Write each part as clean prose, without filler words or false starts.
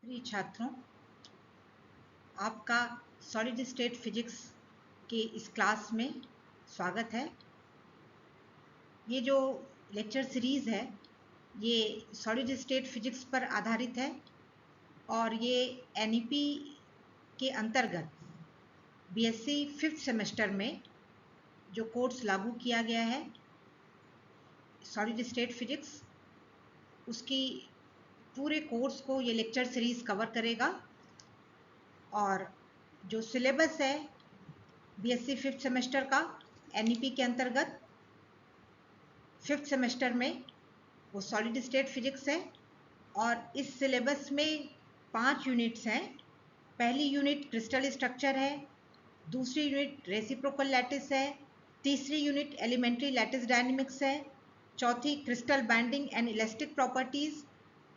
प्रिय छात्रों, आपका सॉलिड स्टेट फिजिक्स के इस क्लास में स्वागत है। ये जो लेक्चर सीरीज़ है ये सॉलिड स्टेट फिजिक्स पर आधारित है और ये एनईपी के अंतर्गत बीएससी 5th सेमेस्टर में जो कोर्स लागू किया गया है सॉलिड स्टेट फिजिक्स, उसकी पूरे कोर्स को ये लेक्चर सीरीज़ कवर करेगा। और जो सिलेबस है बीएससी 5th सेमेस्टर का एनईपी के अंतर्गत 5th सेमेस्टर में वो सॉलिड स्टेट फिजिक्स है और इस सिलेबस में 5 यूनिट्स हैं। पहली यूनिट क्रिस्टल स्ट्रक्चर है, दूसरी यूनिट रेसिप्रोकल लैटिस है, तीसरी यूनिट एलिमेंट्री लैटिस डायनेमिक्स है, चौथी crystal binding and elastic properties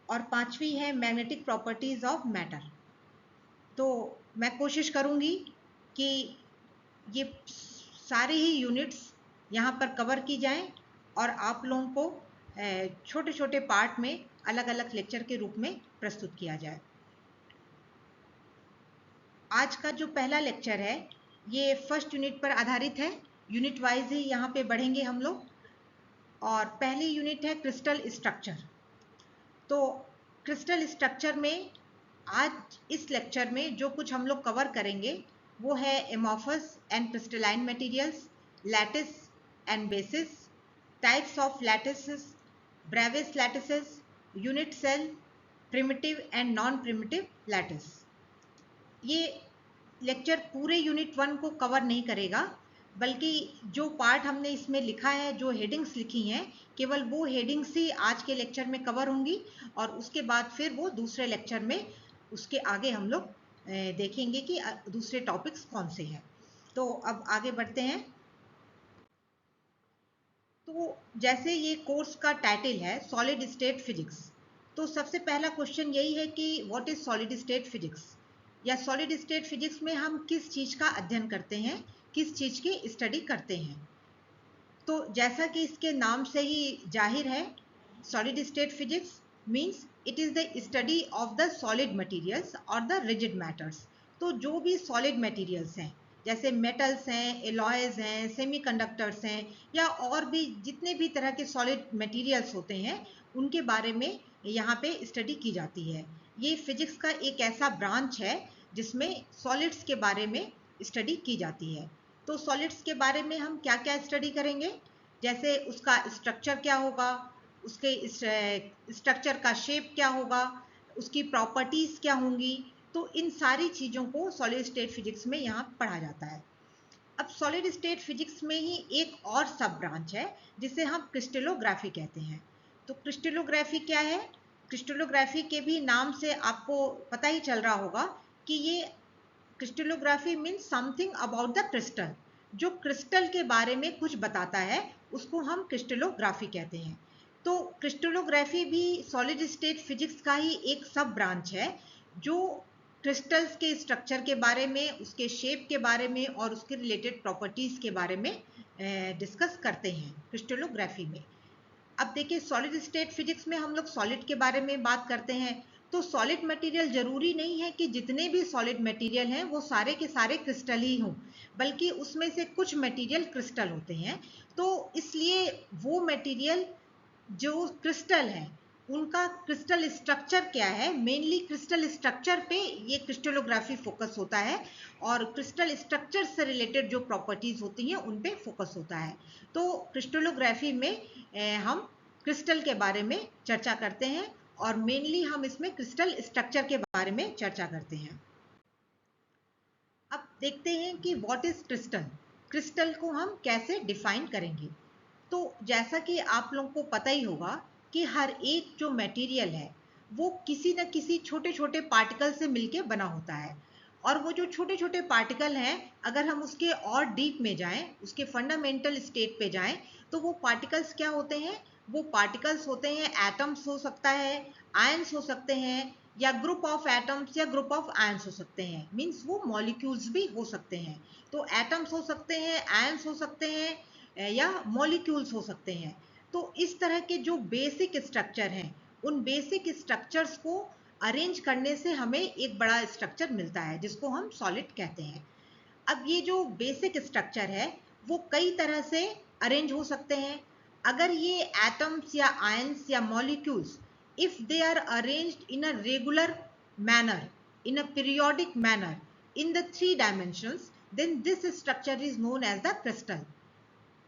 और पांचवी है मैग्नेटिक प्रॉपर्टीज़ ऑफ मैटर। तो मैं कोशिश करूँगी कि ये सारी ही यूनिट्स यहाँ पर कवर की जाएं और आप लोगों को छोटे छोटे पार्ट में अलग अलग लेक्चर के रूप में प्रस्तुत किया जाए। आज का जो पहला लेक्चर है ये फर्स्ट यूनिट पर आधारित है। यूनिट वाइज ही यहाँ पे बढ़ेंगे हम लोग। और पहली यूनिट है क्रिस्टल स्ट्रक्चर। तो क्रिस्टल स्ट्रक्चर में आज इस लेक्चर में जो कुछ हम लोग कवर करेंगे वो है amorphous and crystalline materials, lattice and basis, types of lattices, Bravais lattices, unit cell, primitive and non primitive lattice. ये लेक्चर पूरे यूनिट 1 को कवर नहीं करेगा, बल्कि जो पार्ट हमने इसमें लिखा है, जो हेडिंग्स लिखी हैं, केवल वो हेडिंग्स ही आज के लेक्चर में कवर होंगी और उसके बाद फिर वो दूसरे लेक्चर में उसके आगे हम लोग देखेंगे कि दूसरे टॉपिक्स कौन से हैं। तो अब आगे बढ़ते हैं। तो जैसे ये कोर्स का टाइटल है सॉलिड स्टेट फिजिक्स, तो सबसे पहला क्वेश्चन यही है कि what is solid state physics, या सॉलिड स्टेट फिजिक्स में हम किस चीज़ का अध्ययन करते हैं, किस चीज़ की स्टडी करते हैं। तो जैसा कि इसके नाम से ही जाहिर है, solid state physics means it is the study of the solid materials और द रिजिड मैटर्स। तो जो भी सॉलिड मटेरियल्स हैं, जैसे मेटल्स हैं, एलॉयज हैं, सेमीकंडक्टर्स हैं, या और भी जितने भी तरह के सॉलिड मटेरियल्स होते हैं, उनके बारे में यहाँ पे स्टडी की जाती है। ये फिजिक्स का एक ऐसा ब्रांच है जिसमें सॉलिड्स के बारे में स्टडी की जाती है। तो सॉलिड्स के बारे में हम क्या क्या स्टडी करेंगे, जैसे उसका स्ट्रक्चर क्या होगा, उसके स्ट्रक्चर का शेप क्या होगा, उसकी प्रॉपर्टीज़ क्या होंगी। तो इन सारी चीज़ों को सॉलिड स्टेट फिजिक्स में यहाँ पढ़ा जाता है। अब सॉलिड स्टेट फिजिक्स में ही एक और सब ब्रांच है जिसे हम क्रिस्टलोग्राफी कहते हैं। तो क्रिस्टलोग्राफी क्या है? क्रिस्टलोग्राफी के भी नाम से आपको पता ही चल रहा होगा कि ये crystallography means something about the crystal. जो क्रिस्टल के बारे में कुछ बताता है उसको हम क्रिस्टलोग्राफी कहते हैं। तो क्रिस्टलोग्राफी भी सॉलिड स्टेट फिजिक्स का ही एक सब ब्रांच है जो क्रिस्टल्स के स्ट्रक्चर के बारे में, उसके शेप के बारे में और उसके रिलेटेड प्रॉपर्टीज़ के बारे में डिस्कस करते हैं क्रिस्टलोग्राफी में। अब देखिए, सॉलिड स्टेट फिजिक्स में हम लोग सॉलिड के बारे में बात करते हैं। तो सॉलिड मटेरियल जरूरी नहीं है कि जितने भी सॉलिड मटेरियल हैं वो सारे के सारे क्रिस्टल ही हों, बल्कि उसमें से कुछ मटेरियल क्रिस्टल होते हैं। तो इसलिए वो मटेरियल जो क्रिस्टल है उनका क्रिस्टल स्ट्रक्चर क्या है, मेनली क्रिस्टल स्ट्रक्चर पे ये क्रिस्टलोग्राफी फोकस होता है और क्रिस्टल स्ट्रक्चर से रिलेटेड जो प्रॉपर्टीज होती हैं उन पे फोकस होता है। तो क्रिस्टलोग्राफी में हम क्रिस्टल के बारे में चर्चा करते हैं और मेनली हम इसमें क्रिस्टल स्ट्रक्चर के बारे में चर्चा करते हैं। अब देखते हैं कि व्हाट इज क्रिस्टल, क्रिस्टल को हम कैसे डिफाइन करेंगे। तो जैसा कि आप लोगों को पता ही होगा कि हर एक जो मटेरियल है वो किसी न किसी छोटे छोटे पार्टिकल से मिलके बना होता है। और वो जो छोटे छोटे पार्टिकल हैं, अगर हम उसके और डीप में जाएं, उसके फंडामेंटल स्टेट पे जाएं, तो वो पार्टिकल्स क्या होते हैं? वो पार्टिकल्स होते हैं, एटम्स हो सकता है, आयंस हो सकते हैं, या ग्रुप ऑफ एटम्स या ग्रुप ऑफ आयंस हो सकते हैं। मीन्स वो मॉलिक्यूल्स भी हो सकते हैं। तो एटम्स हो सकते हैं, आयंस हो सकते हैं, या मॉलिक्यूल्स हो सकते हैं। तो इस तरह के जो बेसिक स्ट्रक्चर हैं, उन बेसिक स्ट्रक्चर्स को अरेंज करने से हमें एक बड़ा स्ट्रक्चर मिलता है जिसको हम सॉलिड कहते हैं। अब ये जो बेसिक स्ट्रक्चर है वो कई तरह से अरेंज हो सकते हैं। अगर ये एटम्स या आयंस या molecules, if they are arranged in a regular manner, in a periodic manner, in the 3 dimensions, then this structure is known as the crystal.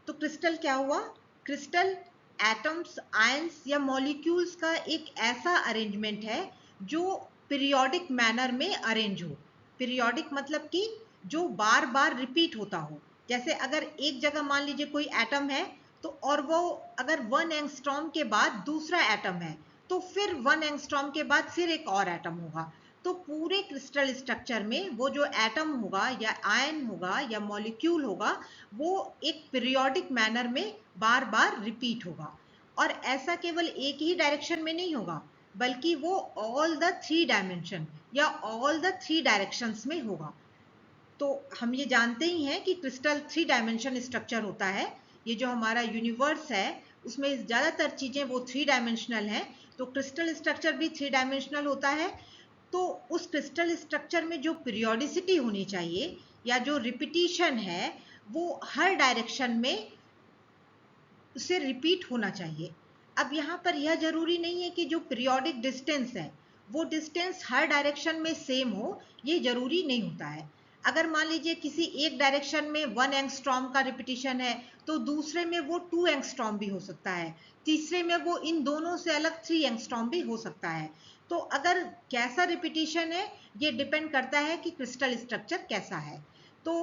तो क्रिस्टल क्या हुआ? क्रिस्टल एटम्स, आयंस या मॉलिक्यूल्स का एक ऐसा arrangement है जो पीरियोडिक मैनर में अरेंज हो। पीरियोडिक मतलब कि जो बार बार रिपीट होता हो। जैसे अगर एक जगह मान लीजिए कोई एटम है, तो और वो अगर 1 एंगस्ट्रॉम के बाद दूसरा एटम है, तो फिर 1 एंगस्ट्रॉम के बाद फिर एक और एटम होगा। तो पूरे क्रिस्टल स्ट्रक्चर में वो जो एटम होगा या आयन होगा या मॉलिक्यूल होगा, वो एक पीरियोडिक मैनर में बार बार रिपीट होगा। और ऐसा केवल एक ही डायरेक्शन में नहीं होगा, बल्कि वो ऑल द 3 डायमेंशन या ऑल द 3 डायरेक्शंस में होगा। तो हम ये जानते ही हैं कि क्रिस्टल 3 डायमेंशन स्ट्रक्चर होता है। ये जो हमारा यूनिवर्स है उसमें ज़्यादातर चीज़ें वो 3 डायमेंशनल हैं, तो क्रिस्टल स्ट्रक्चर भी 3 डायमेंशनल होता है। तो उस क्रिस्टल स्ट्रक्चर में जो पीरियोडिसिटी होनी चाहिए या जो रिपीटिशन है, वो हर डायरेक्शन में उसे रिपीट होना चाहिए। अब यहाँ पर यह जरूरी नहीं है कि जो पीरियोडिक डिस्टेंस है वो डिस्टेंस हर डायरेक्शन में सेम हो, ये जरूरी नहीं होता है। अगर मान लीजिए किसी एक डायरेक्शन में 1 एंगस्ट्रॉम का रिपीटिशन है, तो दूसरे में वो 2 एंगस्ट्रॉम भी हो सकता है, तीसरे में वो इन दोनों से अलग 3 एंगस्ट्रॉम भी हो सकता है। तो अगर कैसा रिपीटिशन है, ये डिपेंड करता है कि क्रिस्टल स्ट्रक्चर कैसा है। तो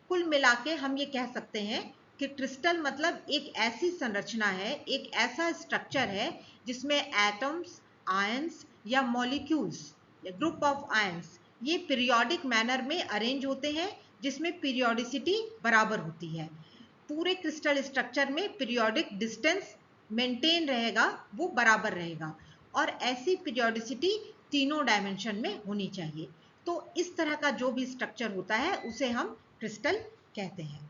कुल मिला के हम ये कह सकते हैं कि क्रिस्टल मतलब एक ऐसी संरचना है, एक ऐसा स्ट्रक्चर है जिसमें एटम्स, आयंस या मॉलिक्यूल्स या ग्रुप ऑफ आयंस ये पीरियोडिक मैनर में अरेंज होते हैं, जिसमें पीरियोडिसिटी बराबर होती है। पूरे क्रिस्टल स्ट्रक्चर में पीरियोडिक डिस्टेंस मेंटेन रहेगा, वो बराबर रहेगा, और ऐसी पीरियोडिसिटी तीनों डायमेंशन में होनी चाहिए। तो इस तरह का जो भी स्ट्रक्चर होता है उसे हम क्रिस्टल कहते हैं।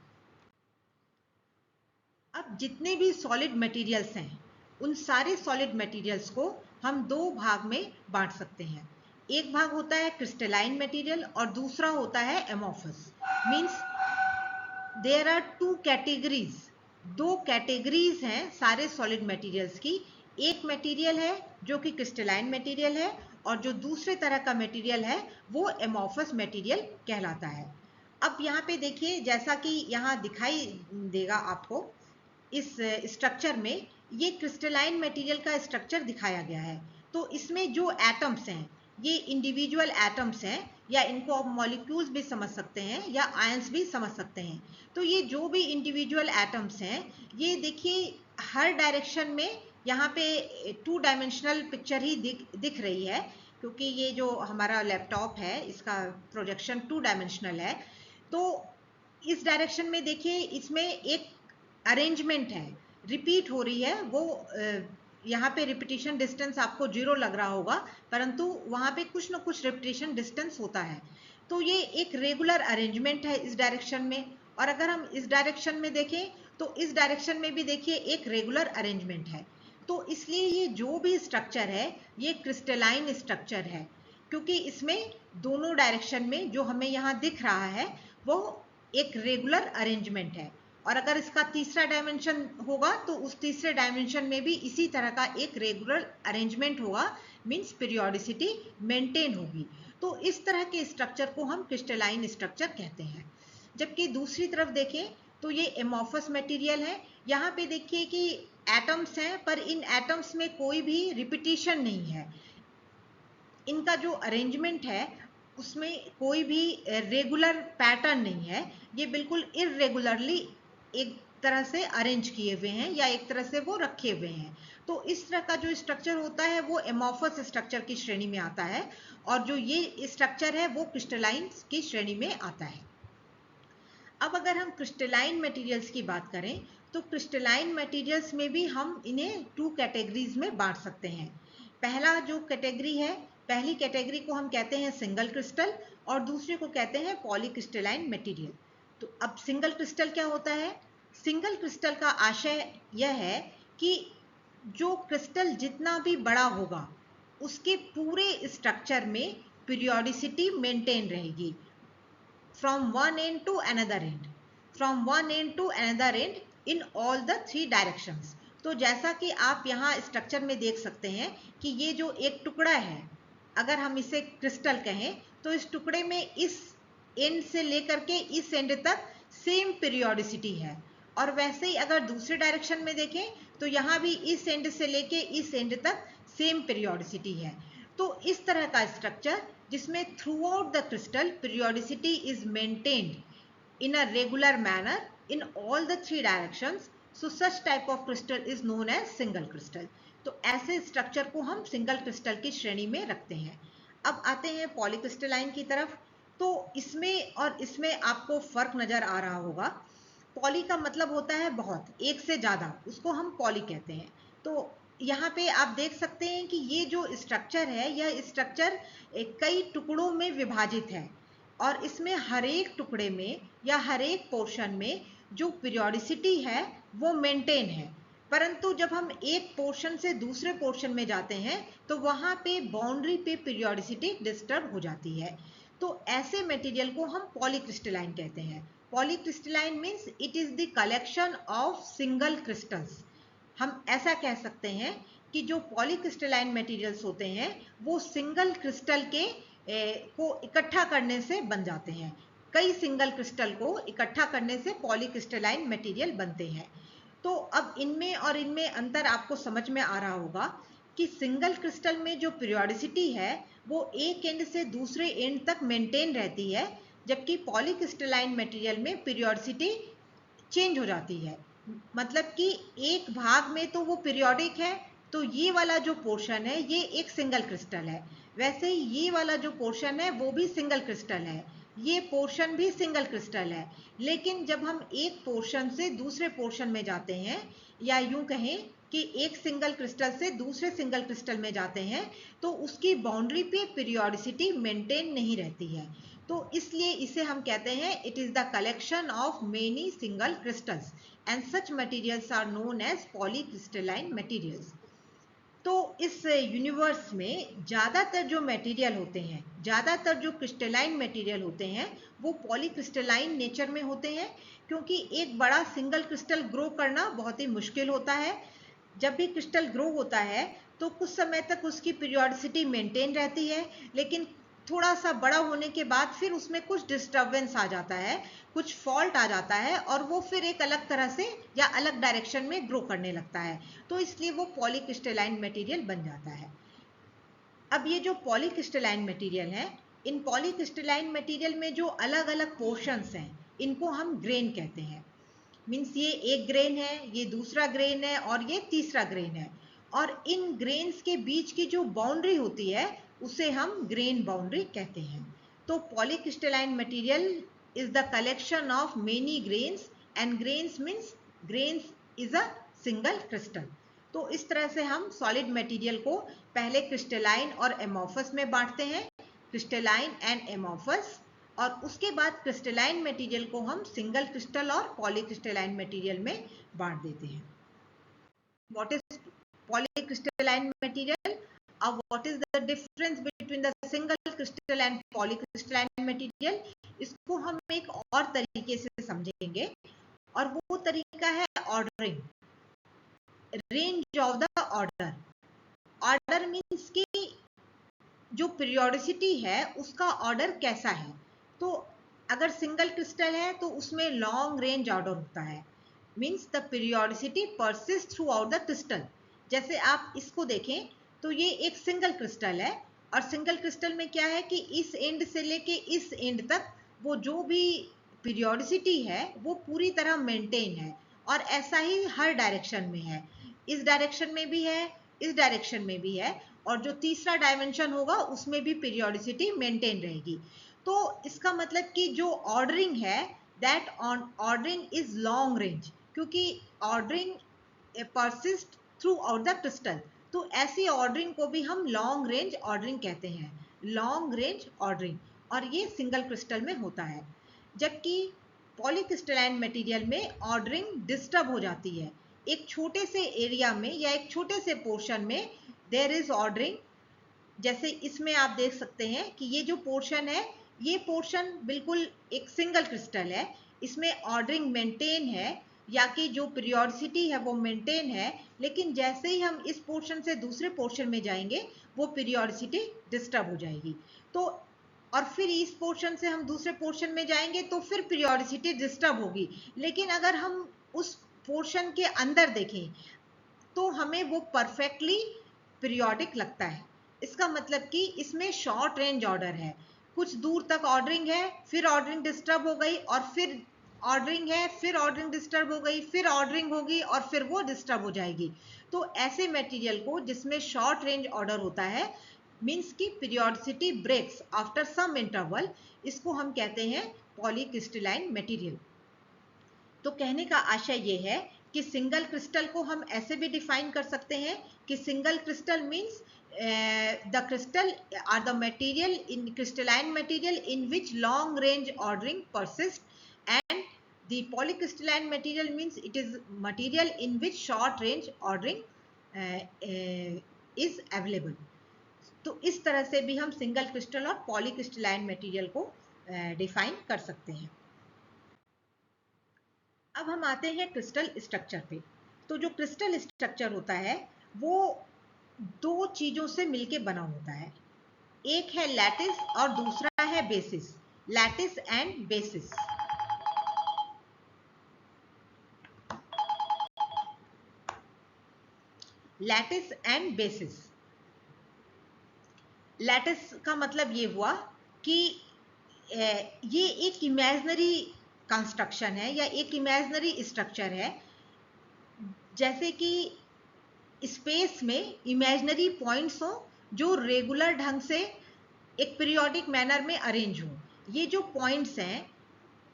अब जितने भी सॉलिड मटेरियल्स हैं, उन सारे सॉलिड मटेरियल्स को हम 2 भाग में बांट सकते हैं। एक भाग होता है क्रिस्टलाइन मटेरियल और दूसरा होता है amorphous. Means there are 2 categories, 2 categories हैं सारे सॉलिड मटेरियल्स की। एक मटेरियल है जो कि क्रिस्टलाइन मटेरियल है, और जो दूसरे तरह का मटेरियल है वो एमोफस मटेरियल कहलाता है। अब यहाँ पे देखिए, जैसा कि यहाँ दिखाई देगा आपको, इस स्ट्रक्चर में ये क्रिस्टलाइन मटेरियल का स्ट्रक्चर दिखाया गया है। तो इसमें जो एटम्स हैं ये इंडिविजुअल एटम्स हैं, या इनको आप मॉलिक्यूल्स भी समझ सकते हैं या आयंस भी समझ सकते हैं। तो ये जो भी इंडिविजुअल एटम्स हैं, ये देखिए हर डायरेक्शन में यहाँ पे 2 डायमेंशनल पिक्चर ही दिख रही है, क्योंकि ये जो हमारा लैपटॉप है इसका प्रोजेक्शन 2 डायमेंशनल है। तो इस डायरेक्शन में देखिए इसमें एक अरेंजमेंट है, रिपीट हो रही है। वो यहाँ पे रिपीटिशन डिस्टेंस आपको 0 लग रहा होगा, परंतु वहाँ पे कुछ ना कुछ रिपीटिशन डिस्टेंस होता है। तो ये एक रेगुलर अरेंजमेंट है इस डायरेक्शन में। और अगर हम इस डायरेक्शन में देखें तो इस डायरेक्शन में भी देखिए एक रेगुलर अरेंजमेंट है। तो इसलिए ये जो भी स्ट्रक्चर है ये क्रिस्टलाइन स्ट्रक्चर है, क्योंकि इसमें दोनों डायरेक्शन में जो हमें यहाँ दिख रहा है वो एक रेगुलर अरेंजमेंट है। और अगर इसका तीसरा डायमेंशन होगा तो उस तीसरे डायमेंशन में भी इसी तरह का एक रेगुलर अरेंजमेंट होगा, मींस पीरियोडिसिटी मेंटेन होगी। तो इस तरह के स्ट्रक्चर को हम क्रिस्टलाइन स्ट्रक्चर कहते हैं। जबकि दूसरी तरफ देखें तो ये एमोफस मटेरियल है। यहाँ पे देखिए कि एटम्स हैं, पर इन एटम्स में कोई भी रिपीटिशन नहीं है। इनका जो अरेंजमेंट है उसमें कोई भी रेगुलर पैटर्न नहीं है, ये बिल्कुल इरेगुलरली एक तरह से अरेंज किए हुए हैं या एक तरह से वो रखे हुए हैं। तो इस तरह का जो स्ट्रक्चर होता है वो एमोफस स्ट्रक्चर की श्रेणी में आता है, और जो ये स्ट्रक्चर है वो क्रिस्टलाइन की श्रेणी में आता है। अब अगर हम क्रिस्टलाइन मटेरियल्स की बात करें तो क्रिस्टलाइन मटेरियल्स में भी हम इन्हें 2 कैटेगरीज में बांट सकते हैं। पहला जो कैटेगरी है, पहली कैटेगरी को हम कहते हैं सिंगल क्रिस्टल, और दूसरे को कहते हैं पॉलीक्रिस्टलाइन मटेरियल। तो अब सिंगल क्रिस्टल क्या होता है? सिंगल क्रिस्टल का आशय यह है कि जो क्रिस्टल जितना भी बड़ा होगा उसके पूरे स्ट्रक्चर में पीरियोडिसिटी मेंटेन रहेगी from one end to another end, from one end to another end in all the three directions. तो जैसा कि आप यहाँ स्ट्रक्चर में देख सकते हैं कि ये जो एक टुकड़ा है, अगर हम इसे क्रिस्टल कहें तो इस टुकड़े में इस एंड से लेकर के इस एंड तक सेम पीरियोडिसिटी है, और वैसे ही अगर दूसरे डायरेक्शन में देखें तो यहाँ भी इस एंड से लेके इस एंड तक सेम पीरियोडिसिटी है। तो इस तरह का स्ट्रक्चर जिसमें through out the crystal periodicity is maintained in a regular manner in all the three directions, so such type of crystal is known as single crystal. तो ऐसे स्ट्रक्चर को हम सिंगल क्रिस्टल की श्रेणी में रखते हैं। अब आते हैं पॉलीक्रिस्टलाइन की तरफ। तो इसमें और इसमें आपको फर्क नजर आ रहा होगा। पॉली का मतलब होता है बहुत, एक से ज्यादा, उसको हम पॉली कहते हैं। तो यहाँ पे आप देख सकते हैं कि ये जो स्ट्रक्चर है, यह स्ट्रक्चर कई टुकड़ों में विभाजित है, और इसमें हर एक टुकड़े में या हर एक पोर्शन में जो पीरियोडिसिटी है वो मेंटेन है। परंतु जब हम एक पोर्शन से दूसरे पोर्शन में जाते हैं तो वहां पे बाउंड्री पे पीरियोडिसिटी डिस्टर्ब हो जाती है। तो ऐसे मटेरियल को हम पॉलीक्रिस्टलाइन कहते हैं। Polycrystalline means it is the collection of single crystals. हम ऐसा कह सकते हैं कि जो पॉलीक्रिस्टलाइन मटेरियल्स होते हैं वो सिंगल क्रिस्टल के को इकट्ठा करने से बन जाते हैं। कई सिंगल क्रिस्टल को इकट्ठा करने से पॉलीक्रिस्टलाइन मटेरियल बनते हैं। तो अब इनमें और इनमें अंतर आपको समझ में आ रहा होगा कि सिंगल क्रिस्टल में जो पीरियोडिसिटी है वो एक एंड से दूसरे एंड तक मेंटेन रहती है, जबकि पॉलीक्रिस्टलाइन मटेरियल में पीरियोडिसिटी चेंज हो जाती है। मतलब कि एक भाग में तो वो पीरियोडिक है, तो ये वाला जो पोर्शन है ये एक सिंगल क्रिस्टल है, वैसे ही ये वाला जो पोर्शन है वो भी सिंगल क्रिस्टल है, ये पोर्शन भी सिंगल क्रिस्टल है। लेकिन जब हम एक पोर्शन से दूसरे पोर्शन में जाते हैं, या यूं कहें कि एक सिंगल क्रिस्टल से दूसरे सिंगल क्रिस्टल में जाते हैं, तो उसकी बाउंड्री पे पीरियोडिसिटी मेंटेन नहीं रहती है। तो इसलिए इसे हम कहते हैं it is the collection of many single crystals and such materials are known as polycrystalline materials. तो इस यूनिवर्स में ज़्यादातर जो मटेरियल होते हैं, ज़्यादातर जो क्रिस्टलाइन मटेरियल होते हैं वो पॉलीक्रिस्टलाइन नेचर में होते हैं, क्योंकि एक बड़ा सिंगल क्रिस्टल ग्रो करना बहुत ही मुश्किल होता है। जब भी क्रिस्टल ग्रो होता है तो कुछ समय तक उसकी पीरियोडिसिटी मेंटेन रहती है, लेकिन थोड़ा सा बड़ा होने के बाद फिर उसमें कुछ डिस्टर्बेंस आ जाता है, कुछ फॉल्ट आ जाता है, और वो फिर एक अलग तरह से या अलग डायरेक्शन में ग्रो करने लगता है। तो इसलिए वो पॉलीक्रिस्टलाइन मटेरियल बन जाता है। अब ये जो पॉलीक्रिस्टलाइन मटेरियल है, इन पॉलीक्रिस्टलाइन मटेरियल में जो अलग अलग पोर्शंस हैं इनको हम ग्रेन कहते हैं। मीन्स ये एक ग्रेन है, ये दूसरा ग्रेन है और ये तीसरा ग्रेन है, और इन ग्रेन्स के बीच की जो बाउंड्री होती है उसे हम ग्रेन बाउंड्री कहते हैं। तो polycrystalline material is the collection of many grains, and grains means grains is a single crystal. तो इस तरह से हम सॉलिड मटेरियल को पहले क्रिस्टलाइन और एमॉर्फस में बांटते हैं, क्रिस्टलाइन एंड एमॉर्फस, और उसके बाद क्रिस्टलाइन मटेरियल को हम सिंगल क्रिस्टल और पॉलीक्रिस्टलाइन मटेरियल में बांट देते हैं। What is polycrystalline material? अब what is the difference between the single crystal and polycrystalline material? इसको हम एक और तरीके से समझेंगे, और वो तरीका है ordering, range of the order. Order means कि जो पीरियोडिसिटी है उसका ऑर्डर कैसा है। तो अगर सिंगल क्रिस्टल है तो उसमें लॉन्ग रेंज ऑर्डर होता है, means the periodicity persist throughout the crystal. जैसे आप इसको देखें तो ये एक सिंगल क्रिस्टल है, और सिंगल क्रिस्टल में क्या है कि इस एंड से लेके इस एंड तक वो जो भी पीरियोडिसिटी है वो पूरी तरह मेंटेन है, और ऐसा ही हर डायरेक्शन में है, इस डायरेक्शन में भी है, इस डायरेक्शन में भी है, और जो तीसरा डायमेंशन होगा उसमें भी पीरियोडिसिटी मेंटेन रहेगी। तो इसका मतलब कि जो ऑर्डरिंग है that ordering is long range, क्योंकि ordering persist throughout the crystal. तो ऐसी ऑर्डरिंग को भी हम लॉन्ग रेंज ऑर्डरिंग कहते हैं, लॉन्ग रेंज ऑर्डरिंग, और ये सिंगल क्रिस्टल में होता है। जबकि पॉलीक्रिस्टलाइन मटेरियल में ऑर्डरिंग डिस्टर्ब हो जाती है, एक छोटे से एरिया में या एक छोटे से पोर्शन में देयर इज ऑर्डरिंग, जैसे इसमें आप देख सकते हैं कि ये जो पोर्शन है, ये पोर्शन बिल्कुल एक सिंगल क्रिस्टल है, इसमें ऑर्डरिंग मेंटेन है, या कि जो पीरियोडिसिटी है वो मेंटेन है, लेकिन जैसे ही हम इस पोर्शन से दूसरे पोर्शन में जाएंगे वो पीरियोडिसिटी डिस्टर्ब हो जाएगी। तो और फिर इस पोर्शन से हम दूसरे पोर्शन में जाएंगे तो फिर पीरियोडिसिटी डिस्टर्ब होगी। लेकिन अगर हम उस पोर्शन के अंदर देखें तो हमें वो परफेक्टली पीरियोडिक लगता है। इसका मतलब कि इसमें शॉर्ट रेंज ऑर्डर है, कुछ दूर तक ऑर्डरिंग है, फिर ऑर्डरिंग डिस्टर्ब हो गई, और फिर ऑर्डरिंग है, फिर ऑर्डरिंग डिस्टर्ब हो गई, फिर ऑर्डरिंग होगी, और फिर वो डिस्टर्ब हो जाएगी। तो ऐसे मटेरियल को जिसमें शॉर्ट रेंज ऑर्डर होता है, मीन्स की periodicity breaks after some interval, इसको हम कहते हैं पॉलीक्रिस्टलाइन मटेरियल। तो कहने का आशय ये है कि सिंगल क्रिस्टल को हम ऐसे भी डिफाइन कर सकते हैं कि single crystal means the crystal are the material in crystalline material in which long range ordering persists, and the polycrystalline material means it is material in which short range ordering is available. तो इस तरह से भी हम single crystal और polycrystalline material को define कर सकते हैं। अब हम आते हैं क्रिस्टल स्ट्रक्चर पे। तो जो क्रिस्टल स्ट्रक्चर होता है वो दो चीजों से मिलके बना होता है, एक है लैटिस और दूसरा है basis. Lattice and basis. Lattice and basis. Lattice का मतलब ये हुआ कि ये एक इमेजिनरी कंस्ट्रक्शन है या एक इमेजिनरी स्ट्रक्चर है, जैसे कि स्पेस में इमेजिनरी पॉइंट्स हो जो रेगुलर ढंग से एक पीरियोडिक मैनर में अरेंज हो। ये जो पॉइंट्स हैं,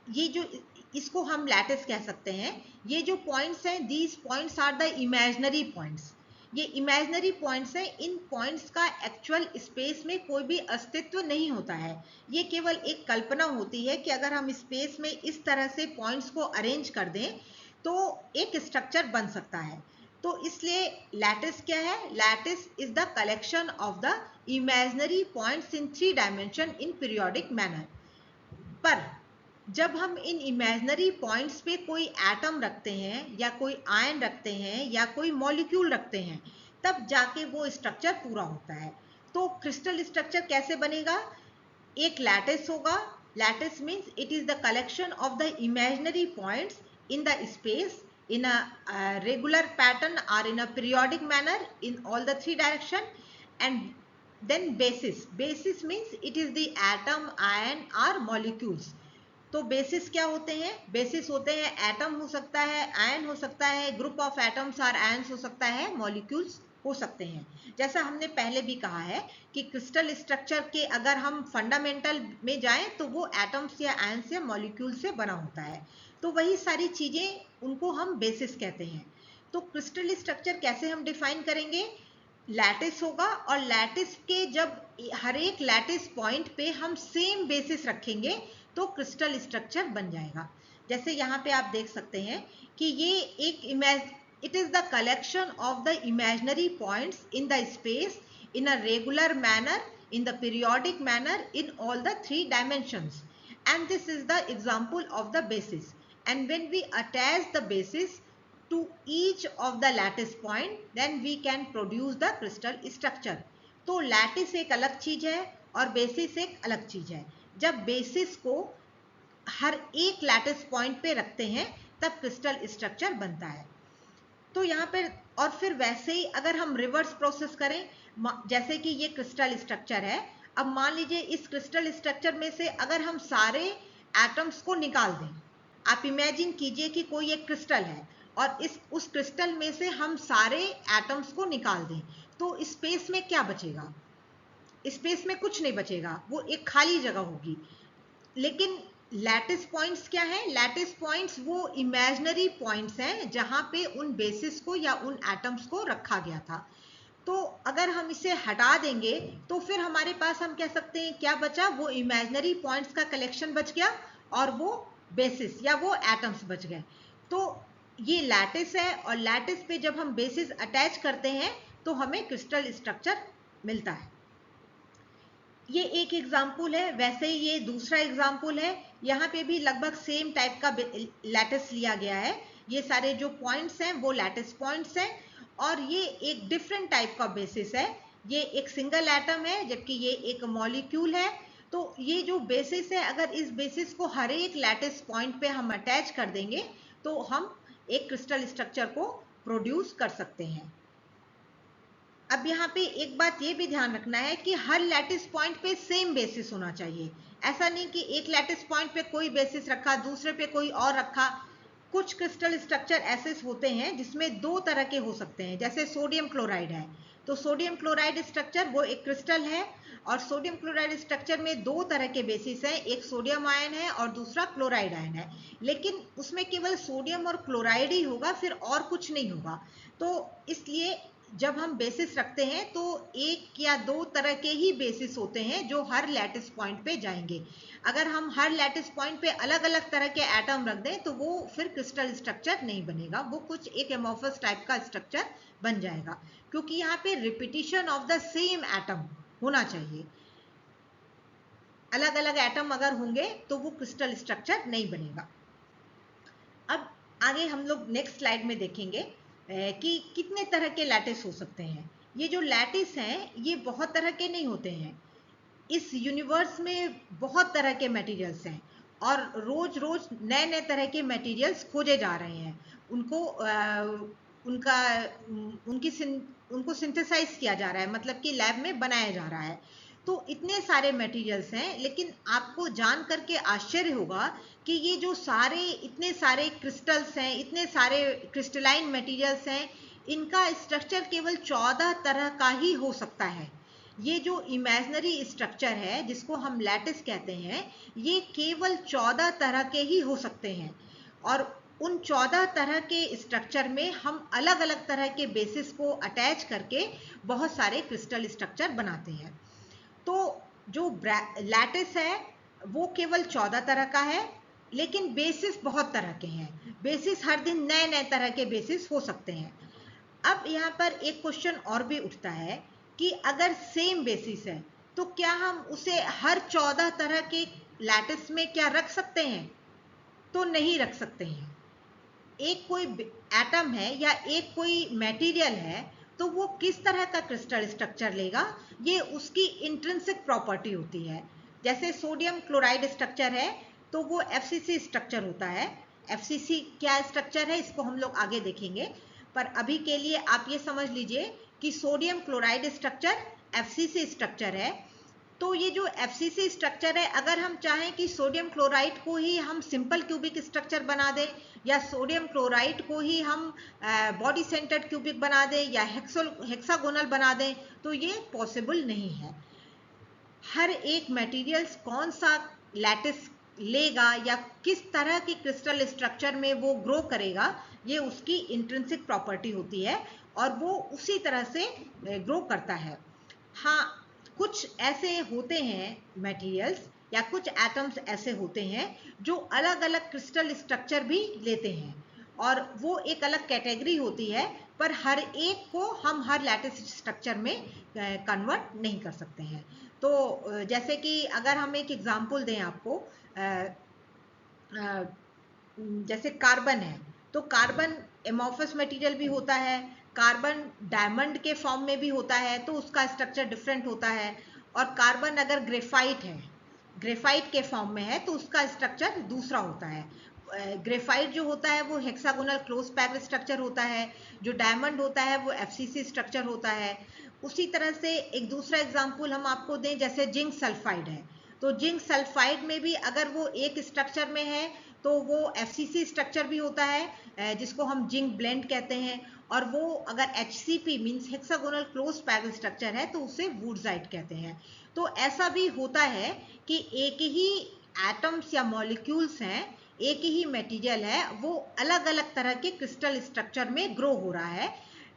ये जो इसको हम लैटिस कह सकते हैं। ये जो पॉइंट्स हैं, these points are the imaginary points. ये इमेजिनरी पॉइंट्स हैं, इन पॉइंट्स का एक्चुअल स्पेस में कोई भी अस्तित्व नहीं होता है। ये केवल एक कल्पना होती है कि अगर हम स्पेस में इस तरह से पॉइंट्स को अरेंज कर दें तो एक स्ट्रक्चर बन सकता है। तो इसलिए लैटिस क्या है? Lattice is the collection of the imaginary points in 3 dimension in periodic manner. पर जब हम इन इमेजिनरी पॉइंट्स पे कोई एटम रखते हैं या कोई आयन रखते हैं या कोई मॉलिक्यूल रखते हैं, तब जाके वो स्ट्रक्चर पूरा होता है। तो क्रिस्टल स्ट्रक्चर कैसे बनेगा? एक लैटिस होगा। Lattice means it is the collection of the imaginary points in the space in a regular pattern or in a periodic manner in all the 3 direction. And then basis means it is the atom, ion or molecules. तो basis क्या होते हैं? Basis होते हैं atom हो सकता है, ion हो सकता है, ग्रुप ऑफ एटम्स और आयन्स हो सकता है, मॉलिक्यूल्स हो सकते हैं। जैसा हमने पहले भी कहा है कि क्रिस्टल स्ट्रक्चर के अगर हम फंडामेंटल में जाएं तो वो एटम्स या आयन्स या मॉलिक्यूल से बना होता है। तो वही सारी चीजें उनको हम बेसिस कहते हैं। तो क्रिस्टल स्ट्रक्चर कैसे हम डिफाइन करेंगे? लैटिस होगा, और लैटिस के जब हर एक लैटिस पॉइंट पे हम सेम बेसिस रखेंगे तो क्रिस्टल स्ट्रक्चर बन जाएगा। जैसे यहाँ पे आप देख सकते हैं कि ये एक it is the collection of the imaginary points in the space in a regular manner in the periodic manner in all the 3 dimensions, and this is the example of the basis. And when we attach the basis to each of the lattice point, then we can produce the crystal structure. तो lattice एक अलग चीज है और basis एक अलग चीज है। जब बेसिस को हर एक लैटिस पॉइंट पे रखते हैं तब क्रिस्टल स्ट्रक्चर बनता है। तो यहाँ पर और फिर वैसे ही अगर हम रिवर्स प्रोसेस करें, जैसे कि ये क्रिस्टल स्ट्रक्चर है, अब मान लीजिए इस क्रिस्टल स्ट्रक्चर में से अगर हम सारे एटम्स को निकाल दें, आप इमेजिन कीजिए कि कोई एक क्रिस्टल है और उस क्रिस्टल में से हम सारे एटम्स को निकाल दें, तो स्पेस में क्या बचेगा? स्पेस में कुछ नहीं बचेगा, वो एक खाली जगह होगी। लेकिन लैटिस पॉइंट्स क्या है? लैटिस पॉइंट्स वो इमेजिनरी पॉइंट्स हैं जहां पे उन बेसिस को या उन एटम्स को रखा गया था। तो अगर हम इसे हटा देंगे तो फिर हमारे पास हम कह सकते हैं क्या बचा? वो इमेजिनरी पॉइंट्स का कलेक्शन बच गया और वो बेसिस या वो एटम्स बच गए। तो ये लैटिस है, और लैटिस पे जब हम बेसिस अटैच करते हैं तो हमें क्रिस्टल स्ट्रक्चर मिलता है। ये एक एग्जाम्पल है, वैसे ही ये दूसरा एग्जाम्पल है। यहाँ पे भी लगभग सेम टाइप का लैटिस लिया गया है। ये सारे जो पॉइंट्स हैं वो लैटिस पॉइंट्स हैं, और ये एक डिफरेंट टाइप का बेसिस है। ये एक सिंगल एटम है जबकि ये एक मॉलिक्यूल है। तो ये जो बेसिस है, अगर इस बेसिस को हर एक लैटिस पॉइंट पे हम अटैच कर देंगे तो हम एक क्रिस्टल स्ट्रक्चर को प्रोड्यूस कर सकते हैं। अब यहाँ पे एक बात ये भी ध्यान रखना है कि हर लैटिस पॉइंट पे सेम बेसिस होना चाहिए। ऐसा नहीं कि एक लैटिस पॉइंट पे कोई बेसिस रखा, दूसरे पे कोई और रखा। कुछ क्रिस्टल स्ट्रक्चर ऐसे होते हैं जिसमें दो तरह के हो सकते हैं, जैसे सोडियम क्लोराइड है। तो सोडियम क्लोराइड स्ट्रक्चर वो एक क्रिस्टल है, और सोडियम क्लोराइड स्ट्रक्चर में दो तरह के बेसिस हैं, एक सोडियम आयन है और दूसरा क्लोराइड आयन है। लेकिन उसमें केवल सोडियम और क्लोराइड ही होगा, फिर और कुछ नहीं होगा। तो इसलिए जब हम बेसिस रखते हैं तो एक या दो तरह के ही बेसिस होते हैं जो हर लैटिस पॉइंट पे जाएंगे। अगर हम हर लैटिस पॉइंट पे अलग अलग तरह के एटम रख दें तो वो फिर क्रिस्टल स्ट्रक्चर नहीं बनेगा, वो कुछ एक एमोर्फस टाइप का स्ट्रक्चर बन जाएगा, क्योंकि यहाँ पे repetition of the same atom होना चाहिए। अलग अलग एटम अगर होंगे तो वो क्रिस्टल स्ट्रक्चर नहीं बनेगा। अब आगे हम लोग नेक्स्ट स्लाइड में देखेंगे कि कितने तरह के लैटिस हो सकते हैं। ये जो लैटिस हैं ये बहुत तरह के नहीं होते हैं। इस यूनिवर्स में बहुत तरह के मटेरियल्स हैं, और रोज रोज नए नए तरह के मटेरियल्स खोजे जा रहे हैं। उनको उनका उनकी उनको सिंथेसाइज किया जा रहा है, मतलब कि लैब में बनाया जा रहा है। तो इतने सारे मटेरियल्स हैं, लेकिन आपको जान करके आश्चर्य होगा कि ये जो सारे इतने सारे क्रिस्टल्स हैं, इतने सारे क्रिस्टलाइन मटेरियल्स हैं, इनका स्ट्रक्चर केवल 14 तरह का ही हो सकता है। ये जो इमेजिनरी स्ट्रक्चर है जिसको हम लैटिस कहते हैं, ये केवल 14 तरह के ही हो सकते हैं। और उन 14 तरह के स्ट्रक्चर में हम अलग अलग तरह के बेसिस को अटैच करके बहुत सारे क्रिस्टल स्ट्रक्चर बनाते हैं। तो जो लैटिस है वो केवल 14 तरह का है, लेकिन बेसिस बहुत तरह के हैं। बेसिस हर दिन नए नए तरह के बेसिस हो सकते हैं। अब यहाँ पर एक क्वेश्चन और भी उठता है कि अगर सेम बेसिस है तो क्या हम उसे हर 14 तरह के लैटिस में क्या रख सकते हैं? तो नहीं रख सकते हैं। एक कोई एटम है या एक कोई मटेरियल है तो वो किस तरह का क्रिस्टल स्ट्रक्चर लेगा, ये उसकी इंट्रिंसिक प्रॉपर्टी होती है। जैसे सोडियम क्लोराइड स्ट्रक्चर है तो वो एफसीसी स्ट्रक्चर होता है। एफसीसी क्या स्ट्रक्चर है इसको हम लोग आगे देखेंगे, पर अभी के लिए आप ये समझ लीजिए कि sodium chloride structure FCC structure है। तो ये जो एफसीसी स्ट्रक्चर है, अगर हम चाहें कि सोडियम क्लोराइड को ही हम सिंपल क्यूबिक स्ट्रक्चर बना दें, या सोडियम क्लोराइड को ही हम बॉडी सेंटर्ड क्यूबिक बना दें, या हेक्सागोनल बना दें, तो ये पॉसिबल नहीं है। हर एक मटेरियल्स कौन सा लैटिस लेगा या किस तरह की क्रिस्टल स्ट्रक्चर में वो ग्रो करेगा, ये उसकी इंट्रिंसिक प्रॉपर्टी होती है, और वो उसी तरह से ग्रो करता है। हाँ, कुछ ऐसे होते हैं मटेरियल्स या कुछ एटम्स ऐसे होते हैं जो अलग अलग क्रिस्टल स्ट्रक्चर भी लेते हैं, और वो एक अलग कैटेगरी होती है, पर हर एक को हम हर लैटिस स्ट्रक्चर में कन्वर्ट नहीं कर सकते हैं। तो जैसे कि अगर हम एक एग्जांपल दें आपको, जैसे कार्बन है, तो कार्बन एमॉर्फस मटेरियल भी होता है, कार्बन डायमंड के फॉर्म में भी होता है तो उसका स्ट्रक्चर डिफरेंट होता है। और कार्बन अगर ग्रेफाइट है, ग्रेफाइट के फॉर्म में है, तो उसका स्ट्रक्चर दूसरा होता है। ग्रेफाइट जो होता है वो हेक्सागोनल क्लोज पैक्ड स्ट्रक्चर होता है, जो डायमंड होता है वो एफसीसी स्ट्रक्चर होता है। उसी तरह से एक दूसरा एग्जांपल हम आपको दें, जैसे जिंक सल्फाइड है, तो जिंक सल्फाइड में भी अगर वो एक स्ट्रक्चर में है तो वो एफसीसी स्ट्रक्चर भी होता है, जिसको हम जिंक ब्लेंड कहते हैं। और वो अगर HCP means hexagonal close packed structure है तो उसे वुडजाइट कहते हैं। तो ऐसा भी होता है कि एक ही एटम्स या मॉलिक्यूल्स हैं, एक ही मटेरियल है, वो अलग अलग तरह के क्रिस्टल स्ट्रक्चर में ग्रो हो रहा है,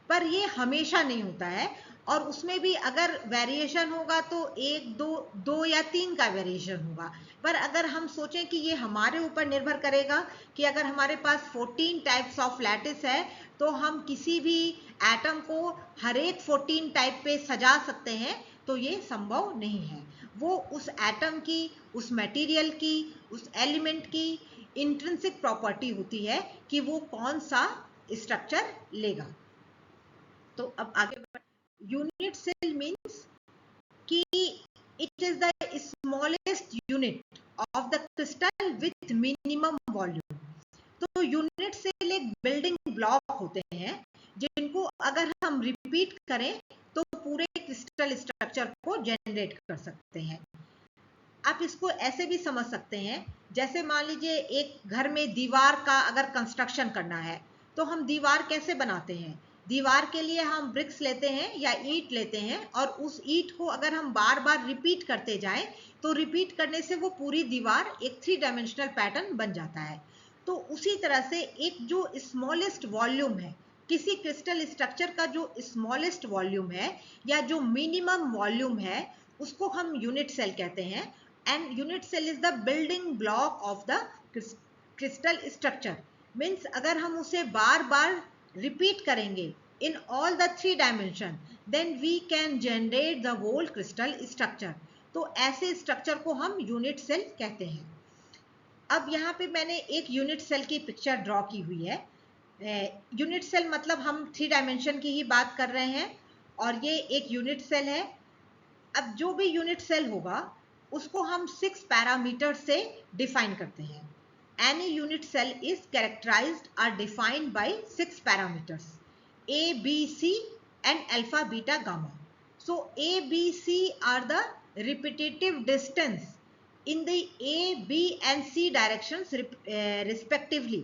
पर ये हमेशा नहीं होता है। और उसमें भी अगर वेरिएशन होगा तो एक दो या तीन का वेरिएशन होगा। पर अगर हम सोचें कि ये हमारे ऊपर निर्भर करेगा कि अगर हमारे पास 14 टाइप्स ऑफ लैटिस है तो हम किसी भी एटम को हर एक 14 टाइप पे सजा सकते हैं, तो ये संभव नहीं है। वो उस एटम की, उस मटेरियल की, उस एलिमेंट की इंट्रिंसिक प्रॉपर्टी होती है कि वो कौन सा स्ट्रक्चर लेगा। तो अब आगे यूनिट सेल मीन्स कि it is the smallest unit of the crystal with minimum volume. तो यूनिट सेल एक बिल्डिंग ब्लॉक होते हैं जिनको अगर हम रिपीट करें तो पूरे क्रिस्टल स्ट्रक्चर को जनरेट कर सकते हैं। आप इसको ऐसे भी समझ सकते हैं, जैसे मान लीजिए एक घर में दीवार का अगर कंस्ट्रक्शन करना है तो हम दीवार कैसे बनाते हैं। दीवार के लिए हम ब्रिक्स लेते हैं या ईंट लेते हैं, और उस ईंट को अगर हम बार बार रिपीट करते जाएं तो रिपीट करने से वो पूरी दीवार एक 3 डायमेंशनल पैटर्न बन जाता है। तो उसी तरह से एक जो स्मॉलेस्ट वॉल्यूम है, किसी क्रिस्टल स्ट्रक्चर का जो स्मॉलेस्ट वॉल्यूम है या जो मिनिमम वॉल्यूम है, उसको हम यूनिट सेल कहते हैं। And unit cell is the building block of the crystal structure. Means अगर हम उसे बार बार रिपीट करेंगे in all the 3 dimension, then we can generate the whole crystal structure. तो ऐसे स्ट्रक्चर को हम यूनिट सेल कहते हैं। अब यहाँ पे मैंने एक यूनिट सेल की पिक्चर ड्रॉ की हुई है। यूनिट सेल मतलब हम 3 डायमेंशन की ही बात कर रहे हैं, और ये एक यूनिट सेल है। अब जो भी यूनिट सेल होगा उसको हम 6 पैरामीटर से डिफाइन करते हैं। Any unit cell is characterized are defined by 6 parameters A, B, C and alpha, beta, gamma. So A, B, C are the repetitive distance in the A, B and C directions respectively.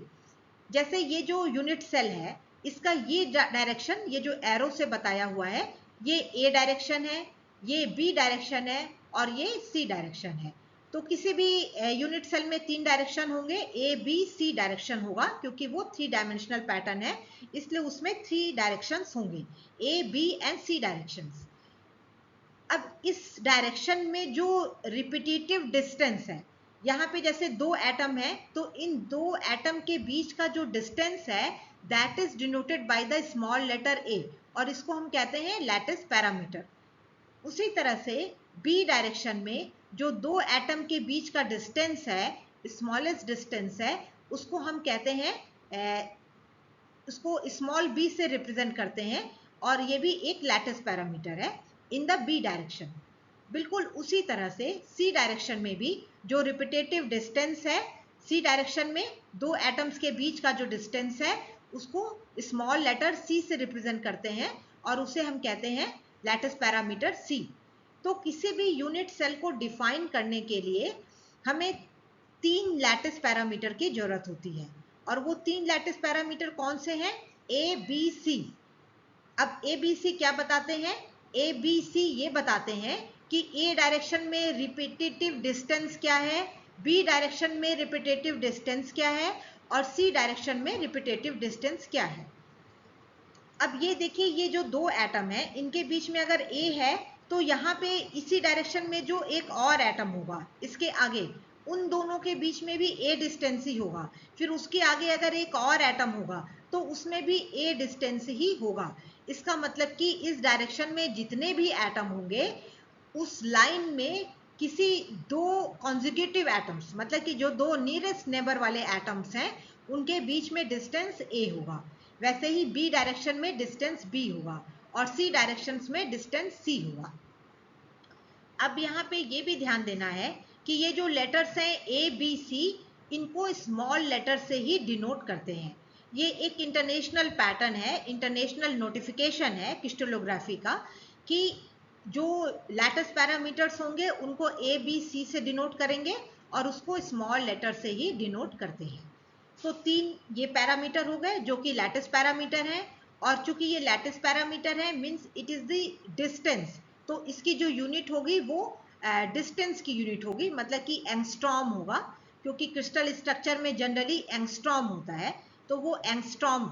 जैसे ये जो unit cell है इसका ये direction, ये जो arrow से बताया हुआ है, ये A डायरेक्शन है, ये B डायरेक्शन है और ये C डायरेक्शन है। तो किसी भी यूनिट सेल में 3 डायरेक्शन होंगे, A, B, C डायरेक्शन होगा, क्योंकि वो 3 डायमेंशनल पैटर्न है इसलिए उसमें 3 डायरेक्शंस होंगे, A, B and C directions. अब इस डायरेक्शन में जो रिपीटेटिव डिस्टेंस है, यहाँ पे जैसे 2 एटम है तो इन 2 एटम के बीच का जो डिस्टेंस है that is denoted by the small letter A, और इसको हम कहते हैं लैटिस पैरामीटर। उसी तरह से B डायरेक्शन में जो 2 एटम के बीच का डिस्टेंस है, स्मॉलेस्ट डिस्टेंस है, उसको हम कहते हैं उसको स्मॉल b से रिप्रेजेंट करते हैं, और ये भी एक लैटिस पैरामीटर है इन द B डायरेक्शन। बिल्कुल उसी तरह से C डायरेक्शन में भी जो रिपीटेटिव डिस्टेंस है, C डायरेक्शन में 2 एटम्स के बीच का जो डिस्टेंस है उसको स्मॉल लेटर C से रिप्रेजेंट करते हैं, और उसे हम कहते हैं लैटिस पैरामीटर C। तो किसी भी यूनिट सेल को डिफाइन करने के लिए हमें 3 लैटिस पैरामीटर की जरूरत होती है, और वो 3 लैटिस पैरामीटर कौन से हैं? A, B, C। अब A, B, C क्या बताते हैं? A, B, C ये बताते हैं कि A डायरेक्शन में रिपीटेटिव डिस्टेंस क्या है, B डायरेक्शन में रिपीटेटिव डिस्टेंस क्या है, और C डायरेक्शन में रिपीटेटिव डिस्टेंस क्या है। अब ये देखिए, ये जो 2 एटम है इनके बीच में अगर A है तो यहाँ पे इसी डायरेक्शन में जो एक और एटम होगा इसके आगे, उन दोनों के बीच में भी A डिस्टेंस ही होगा। फिर उसके आगे अगर एक और एटम होगा तो उसमें भी A डिस्टेंस ही होगा। इसका मतलब कि इस डायरेक्शन में जितने भी एटम होंगे उस लाइन में किसी 2 कॉन्जिक्यूटिव एटम्स, मतलब कि जो 2 नियरेस्ट नेबर वाले एटम्स हैं उनके बीच में डिस्टेंस A होगा। वैसे ही B डायरेक्शन में डिस्टेंस B होगा और C डायरेक्शन में डिस्टेंस C होगा। अब यहाँ पे ये भी ध्यान देना है कि ये जो लेटर्स हैं A, B, C, इनको स्मॉल लेटर से ही डिनोट करते हैं। ये एक इंटरनेशनल पैटर्न है, इंटरनेशनल नोटिफिकेशन है क्रिस्टलोग्राफी का, कि जो लैटिस पैरामीटर्स होंगे उनको A, B, C से डिनोट करेंगे और उसको स्मॉल लेटर से ही डिनोट करते हैं। तो 3 ये पैरामीटर हो गए जो कि लैटिस पैरामीटर हैं, और चूंकि ये लैटिस पैरामीटर है means it is the distance, तो इसकी जो यूनिट होगी वो डिस्टेंस की यूनिट होगी, मतलब कि एंगस्ट्रॉम होगा, क्योंकि क्रिस्टल स्ट्रक्चर में जनरली एंगस्ट्रॉम होता है। तो वो एंगस्ट्रॉम,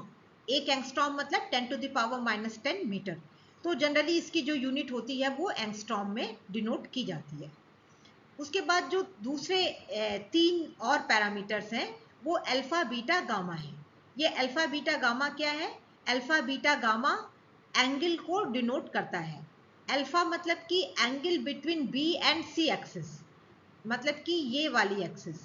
एक एंगस्ट्रॉम मतलब 10⁻⁻10 मीटर। तो जनरली इसकी जो यूनिट होती है वो एंगस्ट्रॉम में डिनोट की जाती है। उसके बाद जो दूसरे 3 और पैरामीटर्स हैं वो अल्फा, बीटा, गामा है। ये अल्फा, बीटा, गामा क्या है? अल्फा, बीटा, गामा एंगल को डिनोट करता है। अल्फा मतलब कि angle between B and C axis, मतलब कि ये वाली एक्सिस,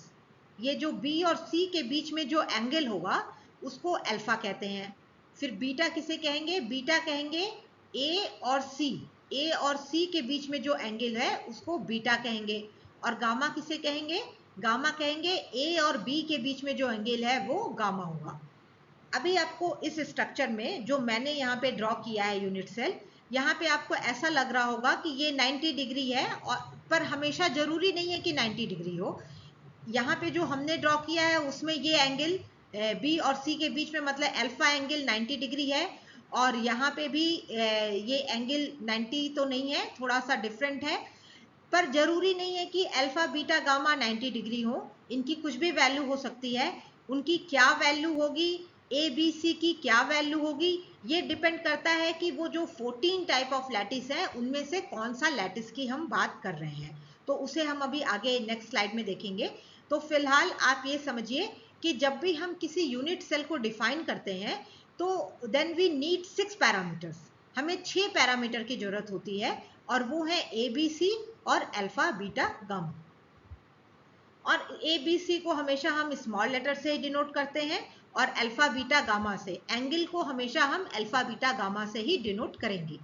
ये जो बी और सी के बीच में जो एंगल होगा उसको अल्फा कहते हैं। फिर बीटा किसे कहेंगे? बीटा कहेंगे ए और सी, ए और सी के बीच में जो एंगल है उसको बीटा कहेंगे। और गामा किसे कहेंगे? गामा कहेंगे ए और बी के बीच में जो एंगल है वो गामा होगा। अभी आपको इस स्ट्रक्चर में जो मैंने यहाँ पे ड्रॉ किया है यूनिट सेल, यहाँ पे आपको ऐसा लग रहा होगा कि ये 90 डिग्री है, और पर हमेशा जरूरी नहीं है कि 90 डिग्री हो। यहाँ पे जो हमने ड्रॉ किया है उसमें ये एंगल बी और सी के बीच में, मतलब अल्फा एंगल 90 डिग्री है, और यहाँ पे भी ये एंगल 90 तो नहीं है, थोड़ा सा डिफरेंट है। पर जरूरी नहीं है कि अल्फा बीटा गामा 90 डिग्री हो, इनकी कुछ भी वैल्यू हो सकती है। उनकी क्या वैल्यू होगी, ए बी सी की क्या वैल्यू होगी, ये डिपेंड करता है कि वो जो 14 टाइप ऑफ लैटिस है उनमें से कौन सा लैटिस की हम बात कर रहे हैं। तो उसे हम अभी आगे नेक्स्ट स्लाइड में देखेंगे। तो फिलहाल आप ये समझिए कि जब भी हम किसी यूनिट सेल को डिफाइन करते हैं तो देन वी नीड 6 पैरामीटर्स, हमें 6 पैरामीटर की जरूरत होती है, और वो है ए बी सी और अल्फा बीटा गामा। और ए बी सी को हमेशा हम स्मॉल लेटर से ही डिनोट करते हैं, और अल्फा बीटा गामा से, एंगल को हमेशा हम अल्फा बीटा गामा से ही डिनोट करेंगे।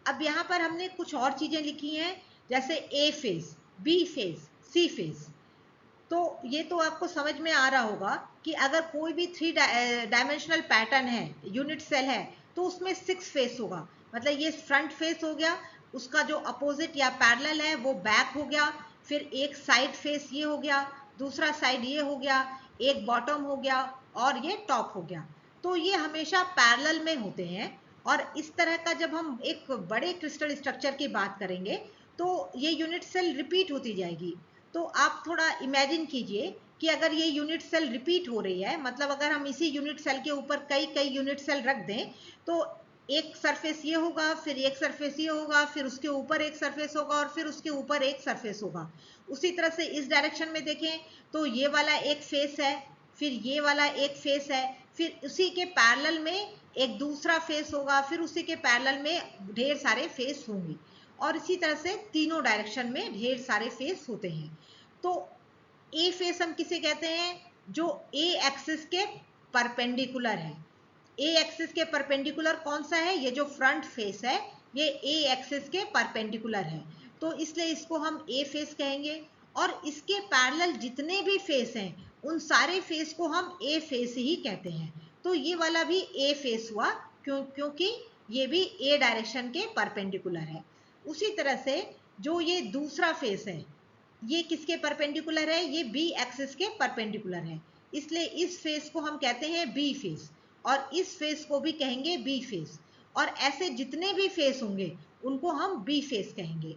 अब यहाँ पर हमने कुछ और चीजें लिखी हैं, जैसे A phase, B phase, C phase. तो ये तो आपको समझ में आ रहा होगा कि अगर कोई भी 3 डायमेंशनल पैटर्न है, यूनिट सेल है, तो उसमें 6 फेस होगा। मतलब ये फ्रंट फेस हो गया, उसका जो अपोजिट या पैरेलल है वो बैक हो गया, फिर एक साइड फेस ये हो गया, दूसरा साइड ये हो गया, एक बॉटम हो गया, और ये टॉप हो गया। तो ये हमेशा पैरेलल में होते हैं। और इस तरह का जब हम एक बड़े क्रिस्टल स्ट्रक्चर की बात करेंगे तो ये यूनिट सेल रिपीट होती जाएगी। तो आप थोड़ा इमेजिन कीजिए कि अगर ये यूनिट सेल रिपीट हो रही है, मतलब अगर हम इसी यूनिट सेल के ऊपर कई कई यूनिट सेल रख दें, तो एक सरफेस ये होगा, फिर एक सरफेस ये होगा, फिर उसके ऊपर एक सरफेस होगा, और फिर उसके ऊपर एक सरफेस होगा। उसी तरह से इस डायरेक्शन में देखें तो ये वाला एक फेस है, फिर ये वाला एक फेस है, फिर उसी के पैरेलल में एक दूसरा फेस होगा, फिर उसी के पैरेलल में ढेर सारे फेस होंगे, और इसी तरह से तीनों डायरेक्शन में ढेर सारे फेस होते हैं। तो ए फेस हम किसे कहते हैं? जो ए एक्सिस के परपेंडिकुलर है। ए एक्सिस के परपेंडिकुलर कौन सा है? ये जो फ्रंट फेस है ये ए एक्सिस के परपेंडिकुलर है, तो इसलिए इसको हम ए फेस कहेंगे। और इसके पैरेलल जितने भी फेस हैं उन सारे फेस को हम ए फेस ही कहते हैं। तो ये वाला भी ए फेस हुआ, क्योंकि ये भी ए डायरेक्शन के परपेंडिकुलर है। उसी तरह से जो ये दूसरा फेस है ये किसके परपेंडिकुलर है? ये बी एक्सिस के परपेंडिकुलर है, इसलिए इस फेस को हम कहते हैं बी फेस, और इस फेस को भी कहेंगे बी फेस, और ऐसे जितने भी फेस होंगे उनको हम बी फेस कहेंगे।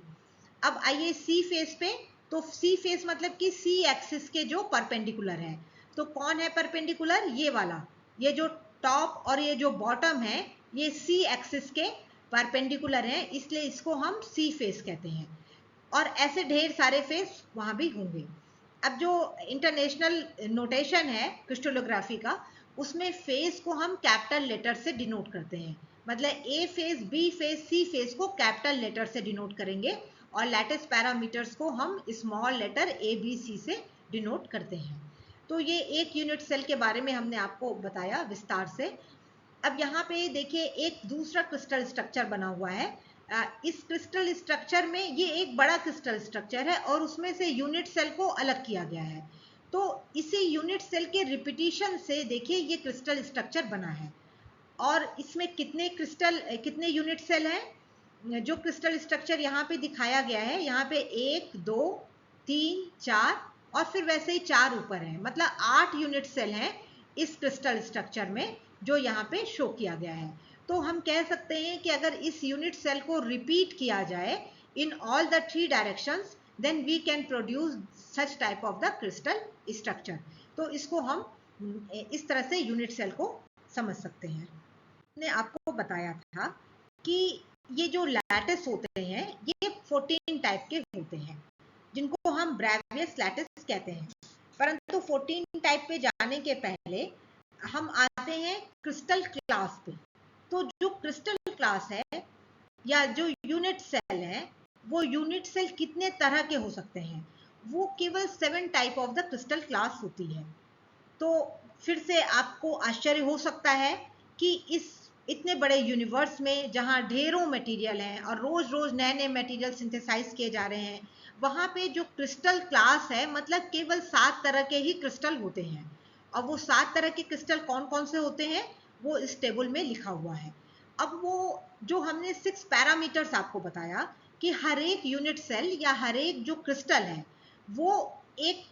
अब आइए सी फेस पे। तो सी फेस मतलब कि सी एक्सिस के जो परपेंडिकुलर है। तो कौन है परपेंडिकुलर? ये वाला, ये जो टॉप और ये जो बॉटम है ये सी एक्सिस के परपेंडिकुलर है, इसलिए इसको हम सी फेस कहते हैं। और ऐसे ढेर सारे फेस वहां भी होंगे। अब जो इंटरनेशनल नोटेशन है क्रिस्टलोग्राफी का, उसमें फेस को हम कैपिटल लेटर से डिनोट करते हैं। मतलब A face, B face, C face को कैपिटल लेटर से डिनोट करेंगे, और लैटिस पैरामीटर्स को हम small letter A B C से डिनोट करते हैं। तो ये एक यूनिट सेल के बारे में हमने आपको बताया विस्तार से। अब यहाँ पे देखिए एक दूसरा क्रिस्टल स्ट्रक्चर बना हुआ है। इस क्रिस्टल स्ट्रक्चर में ये एक बड़ा क्रिस्टल स्ट्रक्चर है और उसमें से यूनिट सेल को अलग किया गया है। तो इसी यूनिट सेल के रिपीटिशन से देखिए ये क्रिस्टल स्ट्रक्चर बना है। और इसमें कितने यूनिट सेल हैं? जो क्रिस्टल स्ट्रक्चर यहाँ पे दिखाया गया है, यहाँ पे 1 2 3 4 और फिर वैसे ही 4 ऊपर है, मतलब 8 यूनिट सेल हैं इस क्रिस्टल स्ट्रक्चर में जो यहाँ पे शो किया गया है। तो हम कह सकते हैं कि अगर इस यूनिट सेल को रिपीट किया जाए in all the 3 directions, then we can produce such type of the crystal structure. तो इसको हम इस तरह से यूनिट सेल को समझ सकते हैं। ने आपको बताया था कि ये जो लैटिस होते हैं ये 14 टाइप के होते हैं, जिनको हम ब्रेवियस लैटिस कहते हैं। परंतु 14 टाइप पे जाने के पहले हम आते हैं क्रिस्टल क्लास पे। तो जो क्रिस्टल क्लास है या जो यूनिट सेल है, वो यूनिट सेल कितने तरह के हो सकते हैं? वो केवल 7 type of the crystal class होती है। तो फिर से आपको आश्चर्य हो सकता है कि इस इतने बड़े यूनिवर्स में जहाँ ढेरों मटेरियल हैं और रोज रोज नए नए मटेरियल सिंथेसाइज किए जा रहे हैं, वहाँ पे जो क्रिस्टल क्लास है मतलब केवल 7 तरह के ही क्रिस्टल होते हैं। और वो 7 तरह के क्रिस्टल कौन कौन से होते हैं वो इस टेबल में लिखा हुआ है। अब वो जो हमने 6 पैरामीटर्स आपको बताया कि हर एक यूनिट सेल या हर एक जो क्रिस्टल है वो एक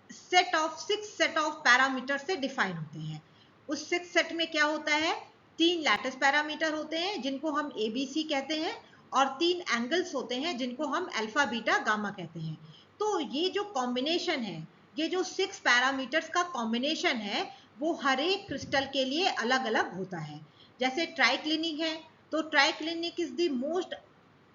set of 6 set of parameter से डिफाइन होते हैं। उस 6 सेट में क्या होता है? 3 लैटिस पैरामीटर होते हैं जिनको हम ABC कहते हैं, और 3 एंगल्स होते हैं जिनको हम अल्फा बीटा गामा कहते हैं। तो ये जो कॉम्बिनेशन है, ये जो 6 पैरामीटर्स का कॉम्बिनेशन है, वो हर एक क्रिस्टल के लिए अलग अलग होता है। जैसे ट्राइक्लिनिक है, तो triclinic is the most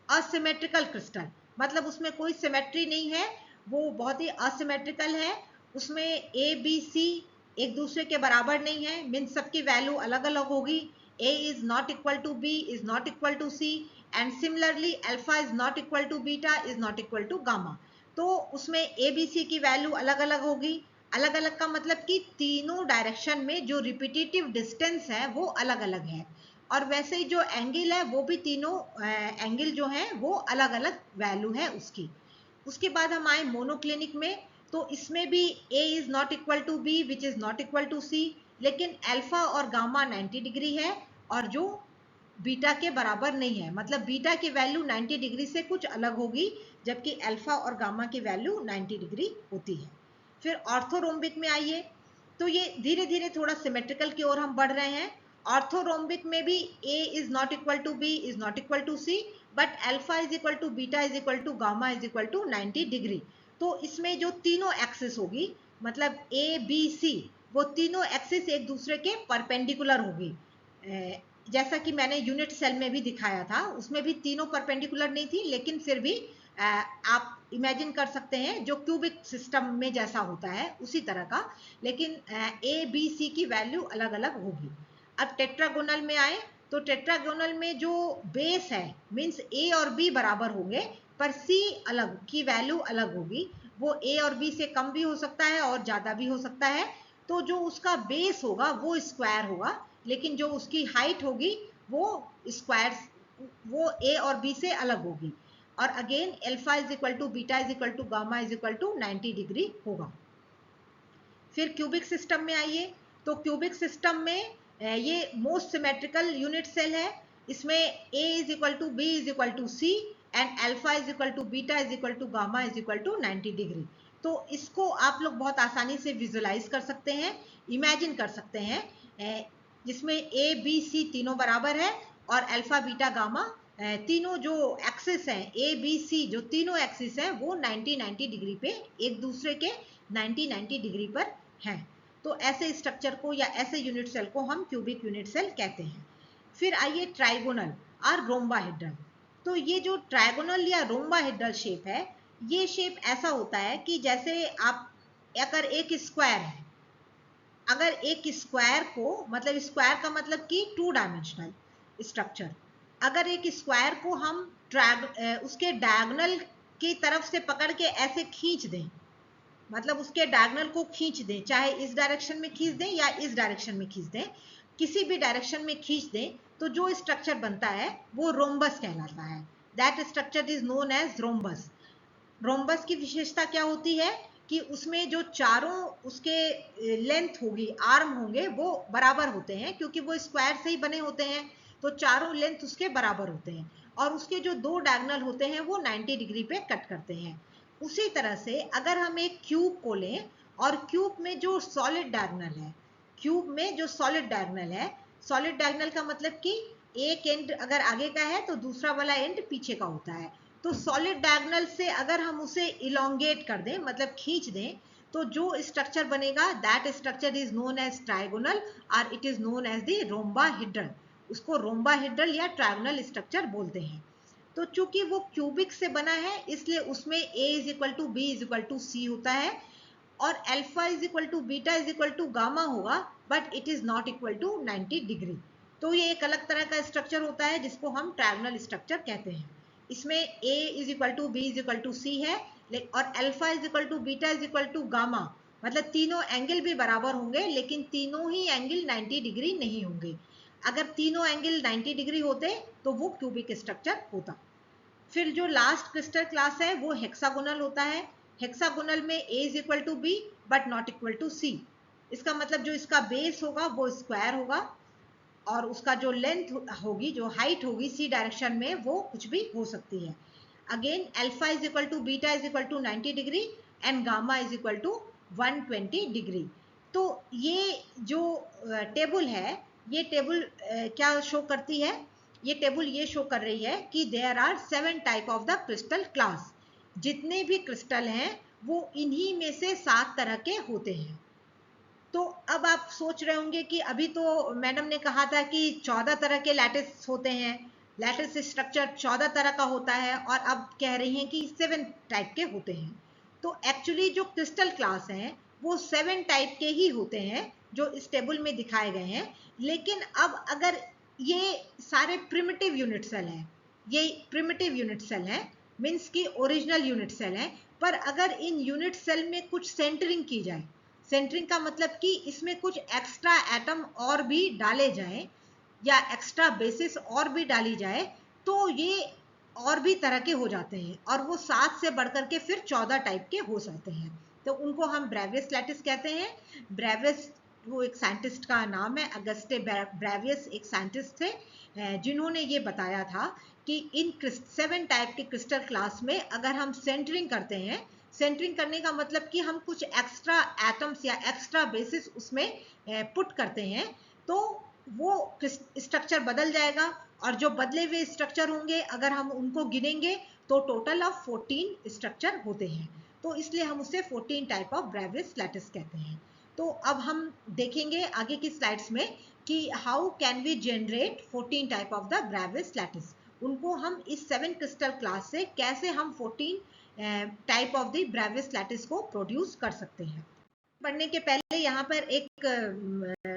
asymmetrical crystal, मतलब उसमें कोई सिमेट्री नहीं है, वो बहुत ही असिमेट्रिकल है। उसमें ए बी सी एक दूसरे के बराबर नहीं है, मीन सबकी वैल्यू अलग अलग होगी। A is not equal to B, is not equal to C, and similarly alpha is not equal to beta, is not equal to gamma. तो उसमें ए बी सी की वैल्यू अलग अलग होगी। अलग अलग का मतलब कि तीनों डायरेक्शन में जो रिपीटेटिव डिस्टेंस है वो अलग अलग है। और वैसे ही जो एंगल है वो भी तीनों एंगल जो है वो अलग अलग वैल्यू है उसकी। उसके बाद हम आए मोनोक्लिनिक में, तो इसमें भी A is not equal to b which is not equal to c, लेकिन अल्फा और गामा 90 डिग्री है और जो बीटा के बराबर नहीं है, मतलब बीटा की वैल्यू 90 डिग्री से कुछ अलग होगी जबकि अल्फा और गामा की वैल्यू 90 डिग्री होती है। फिर ऑर्थोरोम्बिक में आइए, तो ये धीरे धीरे थोड़ा सिमेट्रिकल की ओर हम बढ़ रहे हैं। ऑर्थोरोम्बिक में भी A is not equal to B, is not equal to C, but alpha is equal to beta is equal to gamma is equal to 90 degree. तो इसमें जो तीनों एक्सिस होगी, मतलब ए बी सी, वो तीनों एक्सिस एक दूसरे के परपेंडिकुलर होगी। जैसा कि मैंने यूनिट सेल में भी दिखाया था, उसमें भी तीनों परपेंडिकुलर नहीं थी, लेकिन फिर भी आप इमेजिन कर सकते हैं जो क्यूबिक सिस्टम में जैसा होता है उसी तरह का, लेकिन ए बी सी की वैल्यू अलग अलग होगी। अब टेट्रागोनल में आए, तो टेट्रागोनल में जो बेस है, मीन्स ए और बी बराबर होंगे पर सी अलग की वैल्यू अलग होगी। वो ए और बी से कम भी हो सकता है और ज़्यादा भी हो सकता है। तो जो उसका बेस होगा वो स्क्वायर होगा, लेकिन जो उसकी हाइट होगी वो स्क्वायर, वो ए और बी से अलग होगी। और again alpha is equal to beta is equal to gamma is equal to 90 degree होगा। फिर क्यूबिक सिस्टम में आइए, तो क्यूबिक सिस्टम में ये मोस्ट सिमेट्रिकल यूनिट सेल है। इसमें A is equal to B is equal to C and alpha is equal to beta is equal to gamma is equal to 90 degree. तो इसको आप लोग बहुत आसानी से विजुलाइज कर सकते हैं, इमेजिन कर सकते हैं, जिसमें ए बी सी तीनों बराबर है और अल्फा बीटा गामा तीनों जो एक्सिस हैं, ए बी सी जो तीनों एक्सिस हैं वो 90 डिग्री पे एक दूसरे के 90 डिग्री पर हैं। तो ऐसे स्ट्रक्चर को या ऐसे यूनिट सेल को हम क्यूबिक यूनिट सेल कहते हैं। फिर आइए ट्राइगोनल और रोम्बाहेड्रल। तो ये जो ट्राइगोनल या रोम्बाहेड्रल शेप है, ये शेप ऐसा होता है कि जैसे आप अगर एक स्क्वायर है, अगर एक स्क्वायर को, मतलब स्क्वायर का मतलब कि 2 डायमेंशनल स्ट्रक्चर, अगर एक स्क्वायर को हम उसके डायगोनल की तरफ से पकड़ के ऐसे खींच दें, मतलब उसके डायगोनल को खींच दें, चाहे इस डायरेक्शन में खींच दें या इस डायरेक्शन में खींच दें, किसी भी डायरेक्शन में खींच दें, तो जो स्ट्रक्चर बनता है वो रोम्बस कहलाता है। That structure is known as rhombus. Rhombus की विशेषता क्या होती है कि उसमें जो चारों उसके लेंथ होगी, आर्म होंगे, वो बराबर होते हैं क्योंकि वो स्क्वायर से ही बने होते हैं, तो चारों लेंथ उसके बराबर होते हैं और उसके जो 2 डायगोनल होते हैं वो 90 डिग्री पे कट करते हैं। उसी तरह से अगर हम एक क्यूब को लें और क्यूब में जो सॉलिड डायगोनल है, क्यूब में जो सॉलिड डायगोनल है, सॉलिड डायगोनल का मतलब कि एक एंड अगर आगे का है तो दूसरा वाला एंड पीछे का होता है। तो सॉलिड डायगोनल से अगर हम उसे इलोंगेट कर दें, मतलब खींच दें, तो जो स्ट्रक्चर बनेगा that structure is known as trigonal और it is known as the rhombohedral. उसको रोम्बाहेड्रल या ट्राइगोनल स्ट्रक्चर बोलते हैं। तो चूंकि वो क्यूबिक से बना है इसलिए उसमें A is equal to B is equal to c होता है और alpha is equal to beta is equal to gamma होगा, but it is not equal to 90 degree. तो ये एक अलग तरह का स्ट्रक्चर होता है जिसको हम ट्रायंगल स्ट्रक्चर कहते हैं। इसमें A is equal to B is equal to c है, और alpha is equal to beta is equal to gamma, मतलब तीनों एंगल भी बराबर होंगे, लेकिन तीनों ही एंगल 90 डिग्री नहीं होंगे। अगर तीनों एंगल 90 डिग्री होते तो वो क्यूबिक स्ट्रक्चर होता। फिर जो लास्ट क्रिस्टल क्लास है वो हेक्सागोनल होता है। हेक्सागोनल में A is equal to b but not equal to c. इसका मतलब जो इसका बेस होगा वो स्क्वायर होगा, और उसका जो लेंथ होगी, जो हाइट होगी सी डायरेक्शन में, वो कुछ भी हो सकती है। Again alpha is equal to beta is equal to 90 degree and gamma is equal to 120 degree. तो ये जो टेबल है, ये टेबल क्या शो करती है? ये टेबल ये शो कर रही है कि there are 7 type of the crystal class. जितने भी क्रिस्टल हैं वो इन्हीं में से 7 तरह के होते हैं। तो अब आप सोच रहे होंगे कि अभी तो मैडम ने कहा था कि 14 तरह के लैटिस होते हैं, लैटिस स्ट्रक्चर 14 तरह का होता है, और अब कह रही हैं कि 7 टाइप के होते हैं। तो एक्चुअली जो क्रिस्टल क्लास हैं वो 7 टाइप के ही होते हैं जो इस टेबल में दिखाए गए हैं। लेकिन अब अगर ये सारे प्रिमिटिव यूनिट सेल हैं, ये प्रिमिटिव यूनिट सेल हैं, मीन्स की ओरिजिनल यूनिट सेल हैं, पर अगर इन यूनिट सेल में कुछ सेंटरिंग की जाए, सेंटरिंग का मतलब कि इसमें कुछ एक्स्ट्रा एटम और भी डाले जाएं या एक्स्ट्रा बेसिस और भी डाली जाए, तो ये और भी तरह के हो जाते हैं, और वो 7 से बढ़कर के फिर 14 टाइप के हो जाते हैं। तो उनको हम ब्रेवियस लैटिस कहते हैं। ब्रेवियस वो एक साइंटिस्ट का नाम है, अगस्टे ब्रेवियस एक साइंटिस्ट थे जिन्होंने ये बताया था कि इन 7 टाइप के क्रिस्टल क्लास में अगर हम सेंटरिंग करते हैं, सेंटरिंग करने का मतलब कि हम कुछ एक्स्ट्रा एटम्स या एक्स्ट्रा बेसिस उसमें पुट करते हैं, तो वो स्ट्रक्चर बदल जाएगा, और जो बदले हुए स्ट्रक्चर होंगे अगर हम उनको गिनेंगे तो टोटल ऑफ 14 स्ट्रक्चर होते हैं। तो इसलिए हम उसे 14 टाइप ऑफ ब्रेवियस लैटिस कहते हैं। तो अब हम देखेंगे आगे की स्लाइड्स में कि how can we generate 14 type of the Bravais lattice. उनको हम इस 7 क्रिस्टल क्लास से कैसे हम 14 type of the Bravais lattice को प्रोड्यूस कर सकते हैं। पढ़ने के पहले यहाँ पर एक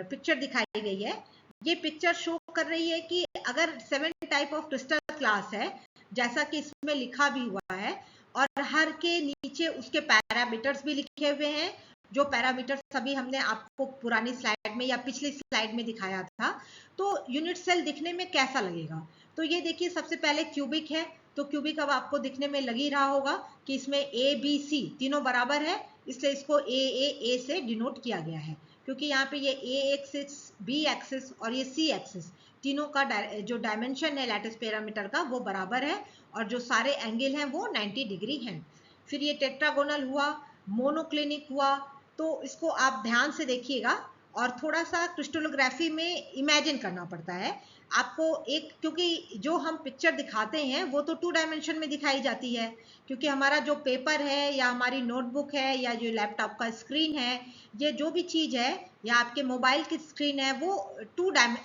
पिक्चर दिखाई गई है। ये पिक्चर शो कर रही है कि अगर 7 टाइप ऑफ क्रिस्टल क्लास है, जैसा कि इसमें लिखा भी हुआ है, और हर के नीचे उसके पैरामीटर्स भी लिखे हुए हैं, जो पैरामीटर्स अभी हमने आपको पुरानी स्लाइड में या पिछली स्लाइड में दिखाया था। तो यूनिट सेल दिखने में कैसा लगेगा? तो ये देखिए, सबसे पहले क्यूबिक है, तो क्यूबिक अब आपको दिखने में लग ही रहा होगा कि इसमें ए बी सी तीनों बराबर है, इसलिए इसको ए से डिनोट किया गया है, क्योंकि यहाँ पे ये ए एक्सिस, बी एक्सिस और ये सी एक्सिस तीनों का जो डायमेंशन है लैटिस पैरामीटर का वो बराबर है, और जो सारे एंगल हैं वो 90 डिग्री हैं। फिर ये टेट्रागोनल हुआ, मोनोक्लिनिक हुआ, तो इसको आप ध्यान से देखिएगा, और थोड़ा सा क्रिस्टलोग्राफी में इमेजिन करना पड़ता है आपको एक, क्योंकि जो हम पिक्चर दिखाते हैं वो तो 2 डायमेंशन में दिखाई जाती है, क्योंकि हमारा जो पेपर है या हमारी नोटबुक है या जो लैपटॉप का स्क्रीन है, ये जो भी चीज़ है, या आपके मोबाइल की स्क्रीन है, वो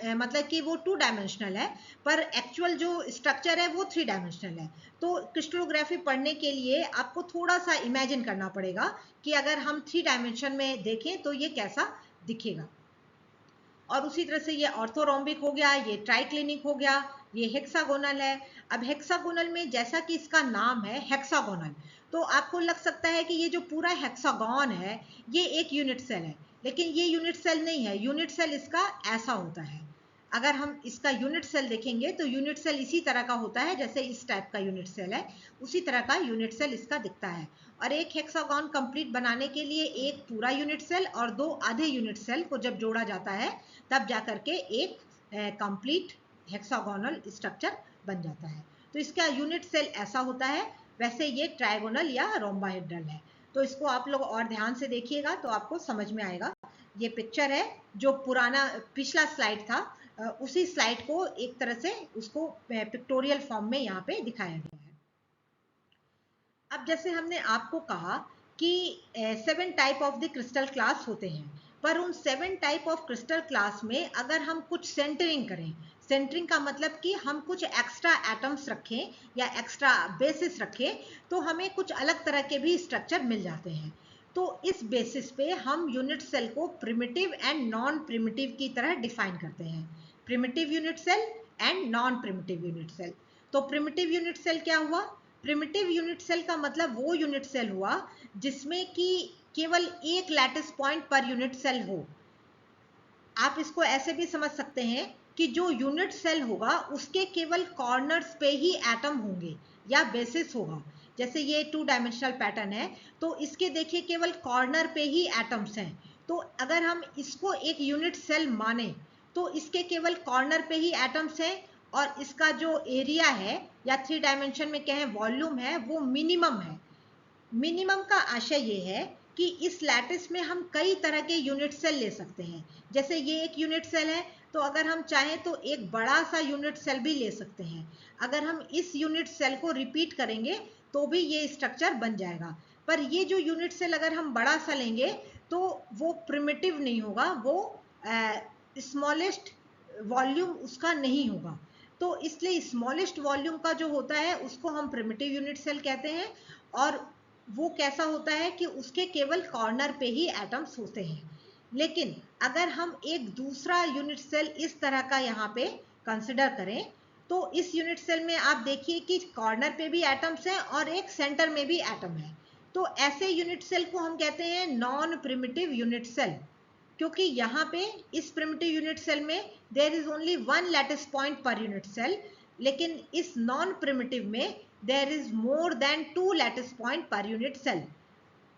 मतलब कि वो 2 डायमेंशनल है, पर एक्चुअल जो स्ट्रक्चर है वो 3 डायमेंशनल है। तो क्रिस्टलोग्राफी पढ़ने के लिए आपको थोड़ा सा इमेजिन करना पड़ेगा कि अगर हम 3 डायमेंशन में देखें तो ये कैसा दिखेगा। और उसी तरह से ये ऑर्थोरोम्बिक हो गया, ये ट्राइक्लिनिक हो गया, ये हेक्सागोनल है। अब हेक्सागोनल में जैसा कि इसका नाम है हेक्सागोनल, तो आपको लग सकता है कि ये जो पूरा हेक्सागोन है ये एक यूनिट सेल है, लेकिन ये यूनिट सेल नहीं है। यूनिट सेल इसका ऐसा होता है, अगर हम इसका यूनिट सेल देखेंगे तो यूनिट सेल इसी तरह का होता है जैसे इस टाइप का यूनिट सेल है, उसी तरह का यूनिट सेल इसका दिखता है। और एक हेक्सागोन कंप्लीट बनाने के लिए एक पूरा यूनिट सेल और 2 आधे यूनिट सेल को जब जोड़ा जाता है तब जाकर के एक कंप्लीट हेक्सागोनल स्ट्रक्चर बन जाता है। तो इसका यूनिट सेल ऐसा होता है, वैसे ये ट्रायगोनल या रोम्बाहेड्रल है। तो इसको आप लोग और ध्यान से देखिएगा तो आपको समझ में आएगा। ये पिक्चर है जो पुराना पिछला स्लाइड था, उसी स्लाइड को एक तरह से उसको पिक्टोरियल फॉर्म में यहाँ पे दिखाया गया है। अब जैसे हमने आपको कहा कि 7 type of the crystal class होते हैं, पर उन 7 टाइप ऑफ क्रिस्टल क्लास में अगर हम कुछ सेंटरिंग करें, सेंटरिंग का मतलब कि हम कुछ एक्स्ट्रा एटम्स रखें या एक्स्ट्रा बेसिस रखें, तो हमें कुछ अलग तरह के भी स्ट्रक्चर मिल जाते हैं। तो इस बेसिस पे हम यूनिट सेल को प्रिमिटिव एंड नॉन प्रिमिटिव की तरह डिफाइन करते हैं। Primitive unit cell and non primitive unit cell. तो प्रिमिटिव यूनिट सेल क्या हुआ? प्रिमिटिव यूनिट सेल का मतलब वो यूनिट सेल हुआ जिसमें कि केवल एक lattice point per unit cell हो। आप इसको ऐसे भी समझ सकते हैं कि जो यूनिट सेल होगा उसके केवल कॉर्नर्स पे ही एटम होंगे या बेसिस होगा। जैसे ये 2 डायमेंशनल पैटर्न है तो इसके देखिए केवल कॉर्नर पे ही एटम्स हैं। तो अगर हम इसको एक यूनिट सेल माने तो इसके केवल कॉर्नर पे ही एटम्स हैं और इसका जो एरिया है या 3 डायमेंशन में कहें वॉल्यूम है वो मिनिमम है। मिनिमम का आशय ये है कि इस लैटिस में हम कई तरह के यूनिट सेल ले सकते हैं। जैसे ये एक यूनिट सेल है तो अगर हम चाहें तो एक बड़ा सा यूनिट सेल भी ले सकते हैं। अगर हम इस यूनिट सेल को रिपीट करेंगे तो भी ये स्ट्रक्चर बन जाएगा। पर ये जो यूनिट सेल अगर हम बड़ा सा लेंगे तो वो प्रिमिटिव नहीं होगा, वो स्मॉलेस्ट वॉल्यूम उसका नहीं होगा। तो इसलिए स्मॉलेस्ट वॉल्यूम का जो होता है उसको हम प्रिमिटिव यूनिट सेल कहते हैं। और वो कैसा होता है कि उसके केवल कॉर्नर पे ही एटम्स होते हैं। लेकिन अगर हम एक दूसरा यूनिट सेल इस तरह का यहाँ पे कंसिडर करें तो इस यूनिट सेल में आप देखिए कि कॉर्नर पे भी एटम्स हैं और एक सेंटर में भी एटम है। तो ऐसे यूनिट सेल को हम कहते हैं नॉन प्रिमिटिव यूनिट सेल, क्योंकि यहाँ पे इस प्रिमिटिव यूनिट सेल में there is only one lattice point per unit cell, लेकिन इस नॉन प्रिमिटिव में there is more than 2 lattice point per unit cell.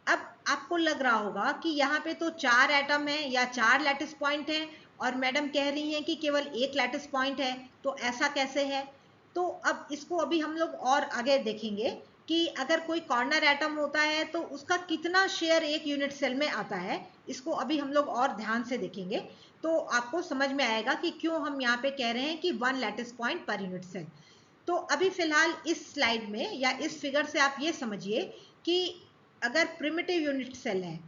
अब आपको लग रहा होगा कि यहाँ पे तो 4 एटम है या 4 लैटिस पॉइंट है और मैडम कह रही हैं कि केवल एक लैटिस पॉइंट है, तो ऐसा कैसे है? तो अब इसको अभी हम लोग और आगे देखेंगे कि अगर कोई कॉर्नर एटम होता है तो उसका कितना शेयर एक यूनिट सेल में आता है। इसको अभी हम लोग और ध्यान से देखेंगे तो आपको समझ में आएगा कि क्यों हम यहाँ पे कह रहे हैं कि 1 lattice point per unit cell. तो अभी फिलहाल इस स्लाइड में या इस फिगर से आप ये समझिए कि अगर प्रिमिटिव यूनिट सेल है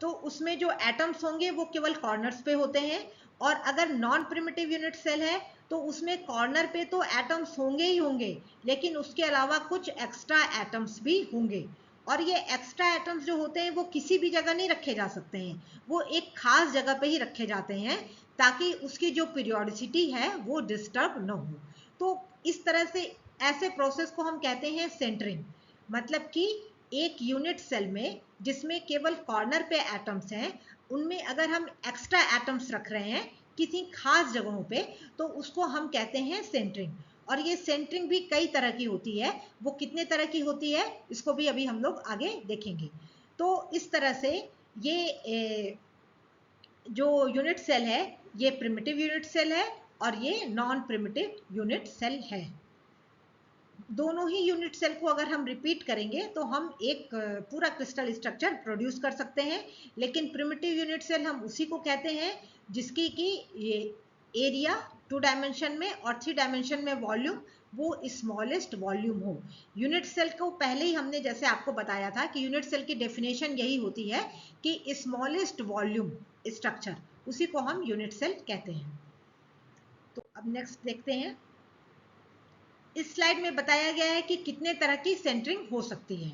तो उसमें जो एटम्स होंगे वो केवल कॉर्नर्स पे होते हैं, और अगर नॉन प्रिमिटिव यूनिट सेल है तो उसमें कॉर्नर पे तो एटम्स होंगे ही होंगे, लेकिन उसके अलावा कुछ एक्स्ट्रा एटम्स भी होंगे। और ये एक्स्ट्रा एटम्स जो होते हैं वो किसी भी जगह नहीं रखे जा सकते हैं, वो एक खास जगह पे ही रखे जाते हैं ताकि उसकी जो पीरियोडिसिटी है वो डिस्टर्ब न हो। तो इस तरह से ऐसे प्रोसेस को हम कहते हैं सेंटरिंग। मतलब कि एक यूनिट सेल में जिसमें केवल कॉर्नर पे एटम्स हैं उनमें अगर हम एक्स्ट्रा एटम्स रख रहे हैं किसी खास जगहों पे तो उसको हम कहते हैं सेंटरिंग। और ये सेंटरिंग भी कई तरह की होती है। वो कितने तरह की होती है इसको भी अभी हम लोग आगे देखेंगे। तो इस तरह से ये जो यूनिट सेल है ये प्रिमिटिव यूनिट सेल है और ये नॉन प्रिमिटिव यूनिट सेल है। दोनों ही यूनिट सेल को अगर हम रिपीट करेंगे तो हम एक पूरा क्रिस्टल स्ट्रक्चर प्रोड्यूस कर सकते हैं। लेकिन प्रिमिटिव यूनिट सेल हम उसी को कहते हैं जिसकी कि ये एरिया 2 डायमेंशन में और 3 डायमेंशन में वॉल्यूम वो स्मॉलेस्ट वॉल्यूम हो। यूनिट सेल को पहले ही हमने जैसे आपको बताया था कि यूनिट सेल की डेफिनेशन यही होती है कि स्मॉलेस्ट वॉल्यूम स्ट्रक्चर, उसी को हम यूनिट सेल कहते हैं। तो अब नेक्स्ट देखते हैं। इस स्लाइड में बताया गया है कि कितने तरह की सेंटरिंग हो सकती है।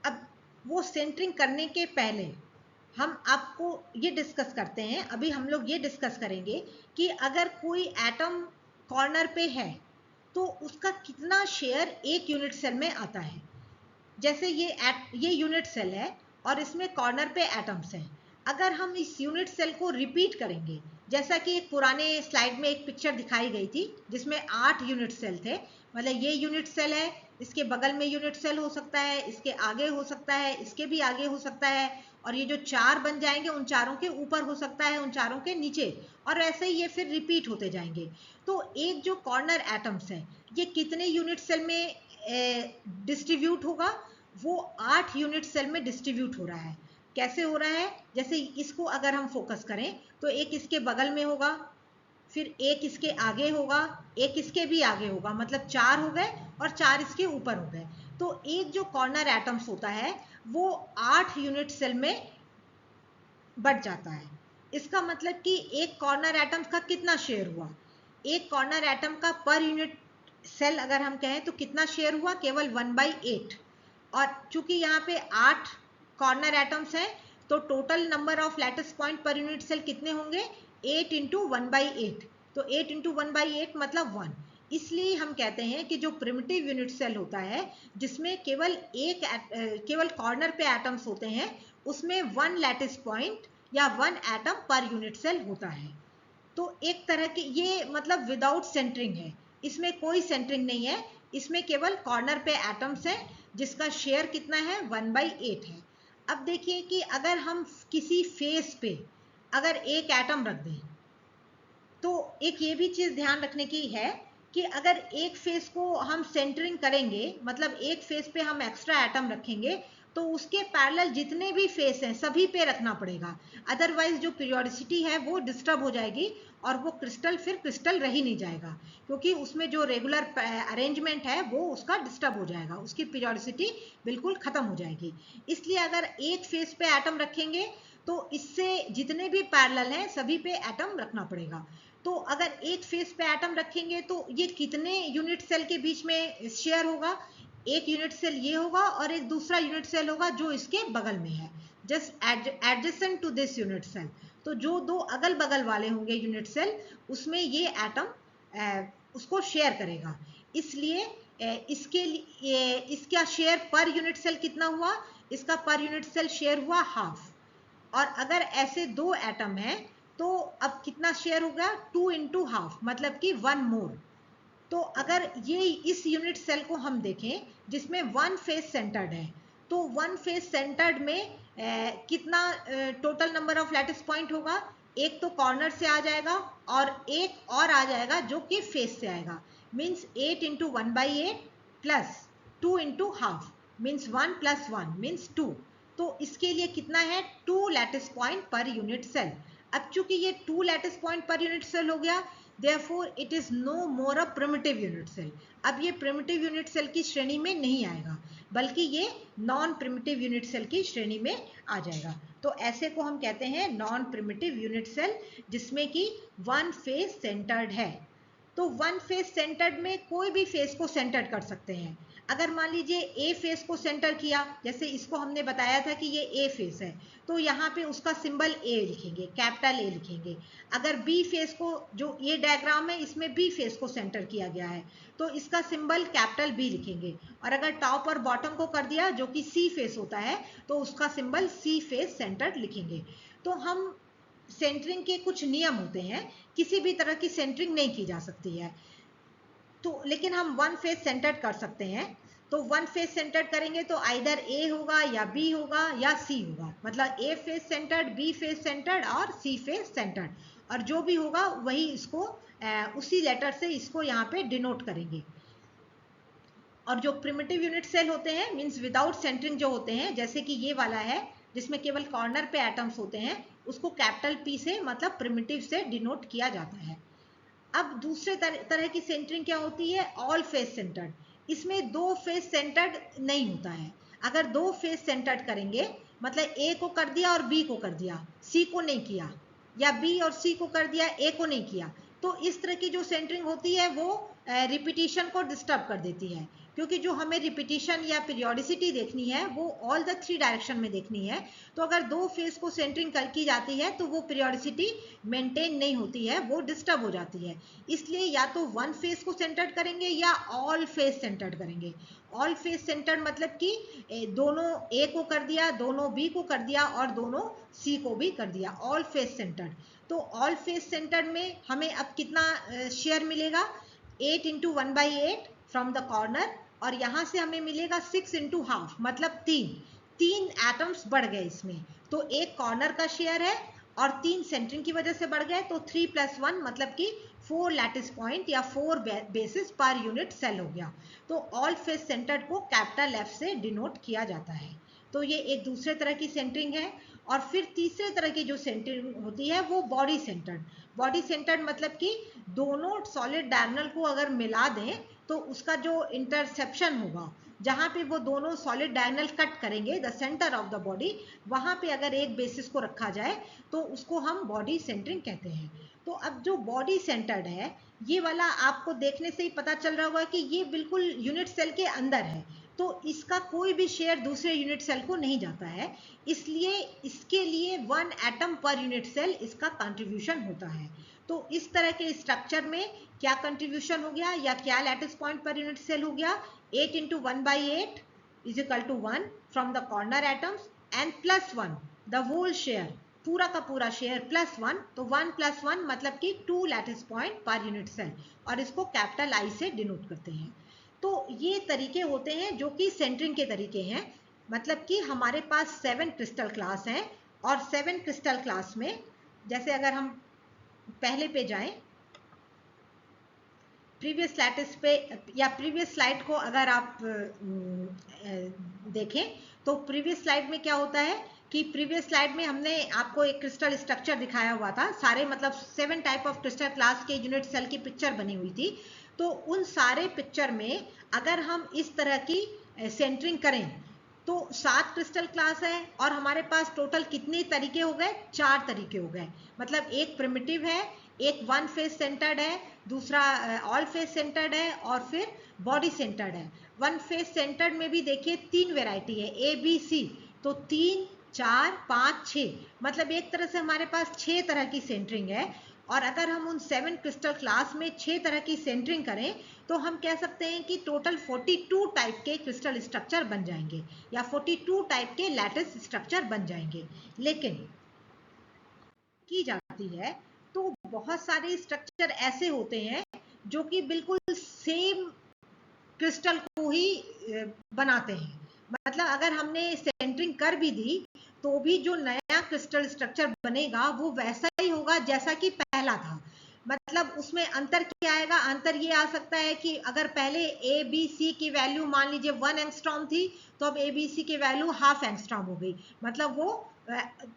अब वो सेंटरिंग करने के पहले हम आपको ये डिस्कस करते हैं, अभी हम लोग ये डिस्कस करेंगे कि अगर कोई एटम कॉर्नर पे है तो उसका कितना शेयर एक यूनिट सेल में आता है। जैसे ये यूनिट सेल है और इसमें कॉर्नर पे एटम्स हैं। अगर हम इस यूनिट सेल को रिपीट करेंगे, जैसा कि एक पुराने स्लाइड में एक पिक्चर दिखाई गई थी जिसमें 8 यूनिट सेल थे, मतलब ये यूनिट सेल है, इसके बगल में यूनिट सेल हो सकता है, इसके आगे हो सकता है, इसके भी आगे हो सकता है, और ये जो 4 बन जाएंगे उन चारों के ऊपर हो सकता है, उन चारों के नीचे, और ऐसे ही ये फिर रिपीट होते जाएंगे। तो एक जो कॉर्नर एटम्स है ये कितने यूनिट सेल में डिस्ट्रीब्यूट होगा? वो 8 यूनिट सेल में डिस्ट्रीब्यूट हो रहा है। कैसे हो रहा है? जैसे इसको अगर हम फोकस करें तो एक इसके बगल में होगा, फिर एक इसके आगे होगा, एक इसके भी आगे होगा, मतलब 4 हो गए और 4 इसके ऊपर हो गए। तो एक जो कॉर्नर एटम्स होता है वो 8 यूनिट सेल में बढ़ जाता है। इसका मतलब कि एक कॉर्नर एटम्स का कितना शेयर हुआ? एक कॉर्नर एटम का पर यूनिट सेल अगर हम कहें तो कितना शेयर हुआ? केवल 1/8। और चूंकि यहाँ पे 8 कॉर्नर एटम्स हैं तो total number of lattice point per unit cell कितने होंगे? 8 इंटू 1/8, तो 8 इंटू 1/8 मतलब 1। इसलिए हम कहते हैं कि जो प्रिमिटिव यूनिट सेल होता है जिसमें केवल कॉर्नर पे एटम्स होते हैं, उसमें 1 लैटिस पॉइंट या 1 एटम पर यूनिट सेल होता है। तो एक तरह की ये मतलब विदाउट सेंटरिंग है, इसमें कोई सेंटरिंग नहीं है, इसमें केवल कॉर्नर पे एटम्स है जिसका शेयर कितना है 1/8 है। अब देखिए कि अगर हम किसी फेस पे अगर एक एटम रख दें, तो एक ये भी चीज ध्यान रखने की है कि अगर एक फेस को हम सेंटरिंग करेंगे, मतलब एक फेस पे हम एक्स्ट्रा एटम रखेंगे, तो उसके पैरेलल जितने भी फेस हैं सभी पे रखना पड़ेगा, अदरवाइज जो पीरियोडिसिटी है वो डिस्टर्ब हो जाएगी और वो क्रिस्टल फिर क्रिस्टल रह ही नहीं जाएगा, क्योंकि उसमें जो रेगुलर अरेंजमेंट है वो उसका डिस्टर्ब हो जाएगा, उसकी पीरियोडिसिटी बिल्कुल खत्म हो जाएगी। इसलिए अगर एक फेस पे एटम रखेंगे तो इससे जितने भी पैरेलल हैं सभी पे एटम रखना पड़ेगा। तो अगर एक फेस पे एटम रखेंगे तो ये कितने यूनिट सेल के बीच में शेयर होगा, एक यूनिट सेल ये होगा और एक दूसरा यूनिट सेल होगा जो इसके बगल में है, just adjacent to this unit cell. तो जो दो अगल बगल वाले होंगे यूनिट सेल, उसमें ये एटम उसको शेयर करेगा। इसलिए इसके लिए इसका शेयर पर यूनिट सेल कितना हुआ, इसका पर यूनिट सेल शेयर हुआ हाफ। और अगर ऐसे दो एटम है तो अब कितना शेयर होगा, 2 इंटू हाफ, मतलब कि 1 मोर। तो अगर ये इस यूनिट सेल को हम देखें जिसमें 1 फेस सेंटर्ड है, तो 1 फेस सेंटर्ड में कितना total number of lattice point होगा, एक तो कॉर्नर से आ जाएगा और एक और आ जाएगा जो कि फेस से आएगा, means 8 into 1/8 plus 2 into half, means 1 plus 1 means 2। तो इसके लिए कितना है, 2 lattice point per unit cell. अब चूंकि ये 2 lattice point per unit cell हो गया, therefore it is no more a primitive unit cell। अब ये primitive unit cell की श्रेणी में नहीं आएगा, बल्कि ये नॉन प्रिमिटिव यूनिट सेल की श्रेणी में आ जाएगा। तो ऐसे को हम कहते हैं नॉन प्रिमिटिव यूनिट सेल, जिसमें कि 1 फेस सेंटर्ड है। तो 1 फेस सेंटर्ड में कोई भी फेस को सेंटर्ड कर सकते हैं। अगर मान लीजिए ए फेस को सेंटर किया, जैसे इसको हमने बताया था कि ये ए फेस है, तो यहाँ पे उसका सिंबल ए लिखेंगे, कैपिटल ए लिखेंगे। अगर बी फेस को, जो ये डायग्राम है इसमें बी फेस को सेंटर किया गया है, तो इसका सिंबल कैपिटल बी लिखेंगे। और अगर टॉप और बॉटम को कर दिया जो कि सी फेस होता है, तो उसका सिंबल सी फेस सेंटर्ड लिखेंगे। तो हम सेंटरिंग के कुछ नियम होते हैं, किसी भी तरह की सेंटरिंग नहीं की जा सकती है, तो लेकिन हम 1 फेस सेंटर्ड कर सकते हैं। तो 1 फेस सेंटर्ड करेंगे तो आइदर ए होगा या बी होगा या सी होगा, मतलब A face centred, B face centred और सी फेस सेंटर्ड, और जो भी होगा वही इसको उसी लेटर से इसको यहाँ पे डिनोट करेंगे। और जो प्रिमिटिव यूनिट सेल होते हैं, मींस विदाउट सेंटरिंग जो होते हैं, जैसे कि ये वाला है जिसमें केवल कॉर्नर पे एटम्स होते हैं, उसको कैपिटल पी से मतलब प्रिमिटिव से डिनोट किया जाता है। अब दूसरे तरह की सेंटरिंग क्या होती है, ऑल फेस सेंटर्ड। इसमें 2 फेस सेंटर्ड नहीं होता है। अगर 2 फेस सेंटर्ड करेंगे, मतलब ए को कर दिया और बी को कर दिया, सी को नहीं किया, या बी और सी को कर दिया, ए को नहीं किया, तो इस तरह की जो सेंटरिंग होती है वो रिपीटिशन को डिस्टर्ब कर देती है, क्योंकि जो हमें रिपीटिशन या पीरियोडिसिटी देखनी है वो ऑल द 3 डायरेक्शन में देखनी है। तो अगर 2 फेस को सेंटरिंग की जाती है तो वो पीरियोडिसिटी मेंटेन नहीं होती है, वो डिस्टर्ब हो जाती है। इसलिए या तो 1 फेस को सेंटर्ड करेंगे या ऑल फेस सेंटर्ड करेंगे। ऑल फेस सेंटर्ड मतलब कि दोनों ए को कर दिया, दोनों बी को कर दिया और दोनों सी को भी कर दिया, ऑल फेस सेंटर्ड। तो ऑल फेस सेंटर्ड में हमें अब कितना शेयर मिलेगा, 8 इंटू 1/8 फ्रॉम द कॉर्नर, और यहाँ से हमें मिलेगा 6 इंटू हाफ, मतलब 3 एटम्स बढ़ गए इसमें। तो एक कॉर्नर का शेयर है और 3 सेंटरिंग की वजह से बढ़ गए, तो 3 + 1 मतलब कि 4 लैटिस पॉइंट या 4 बेसिस पर यूनिट सेल हो गया। तो ऑल फेस सेंटर्ड को कैपिटल एफ से डिनोट किया जाता है। तो ये एक दूसरे तरह की सेंटरिंग है। और फिर तीसरे तरह की जो सेंटरिंग होती है वो बॉडी सेंटर्ड। बॉडी सेंटर्ड मतलब कि दोनों सॉलिड डायगोनल को अगर मिला दें तो उसका जो इंटरसेप्शन होगा, जहां पे वो दोनों सॉलिड डायगोनल कट करेंगे, the centre of the body, वहां पे अगर एक बेसिस को रखा जाए तो उसको हम बॉडी सेंटरिंग कहते हैं। तो अब जो बॉडी सेंटर्ड है, ये वाला आपको देखने से ही पता चल रहा होगा कि ये बिल्कुल यूनिट सेल के अंदर है, तो इसका कोई भी शेयर दूसरे यूनिट सेल को नहीं जाता है, इसलिए इसके लिए 1 एटम पर यूनिट सेल इसका कंट्रीब्यूशन होता है। तो इस तरह के स्ट्रक्चर में क्या कंट्रीब्यूशन हो गया या क्या lattice point per unit cell हो गया, 8 into 1/8 is equal to 1 from the corner atoms and plus 1 the whole share, पूरा का पूरा शेयर प्लस 1, तो 1 + 1 मतलब कि 2 lattice point per unit cell, और इसको कैपिटल आई से डिनोट करते हैं। तो ये तरीके होते हैं जो कि सेंटरिंग के तरीके हैं, मतलब कि हमारे पास 7 क्रिस्टल क्लास हैं, और 7 क्रिस्टल क्लास में जैसे अगर हम पहले पे जाएं, प्रीवियस लैटिस पे या प्रीवियस स्लाइड को अगर आप देखें तो प्रीवियस स्लाइड में क्या होता है कि प्रीवियस स्लाइड में हमने आपको एक क्रिस्टल स्ट्रक्चर दिखाया हुआ था, सारे मतलब 7 टाइप ऑफ क्रिस्टल क्लास के यूनिट सेल की पिक्चर बनी हुई थी। तो उन सारे पिक्चर में अगर हम इस तरह की सेंटरिंग करें तो 7 क्रिस्टल क्लास है और हमारे पास टोटल कितने तरीके हो गए, 4 तरीके हो गए। मतलब एक प्रिमिटिव है, एक 1 फेस सेंटर्ड है, दूसरा ऑल फेस सेंटर्ड है, और फिर बॉडी सेंटर्ड है। 1 फेस सेंटर्ड में भी देखिए 3 वेराइटी है, ए बी सी, तो 3 4 5 6, मतलब एक तरह से हमारे पास 6 तरह की सेंटरिंग है। और अगर हम उन 7 क्रिस्टल क्लास में 6 तरह की सेंटरिंग करें तो हम कह सकते हैं कि टोटल 42 टाइप के क्रिस्टल स्ट्रक्चर बन जाएंगे या 42 टाइप के लैटिस स्ट्रक्चर बन जाएंगे। लेकिन की जाती है तो बहुत सारे स्ट्रक्चर ऐसे होते हैं जो कि बिल्कुल सेम क्रिस्टल को ही बनाते हैं। मतलब अगर हमने सेंटरिंग कर भी दी तो भी जो नया क्रिस्टल स्ट्रक्चर बनेगा वो वैसा ही होगा जैसा कि पहला था। मतलब उसमें अंतर क्या आएगा, अंतर ये आ सकता है कि अगर पहले ए बी सी की वैल्यू मान लीजिए 1 एंगस्ट्रॉम थी, तो अब ए बी सी की वैल्यू ½ एंगस्ट्रॉम हो गई, मतलब वो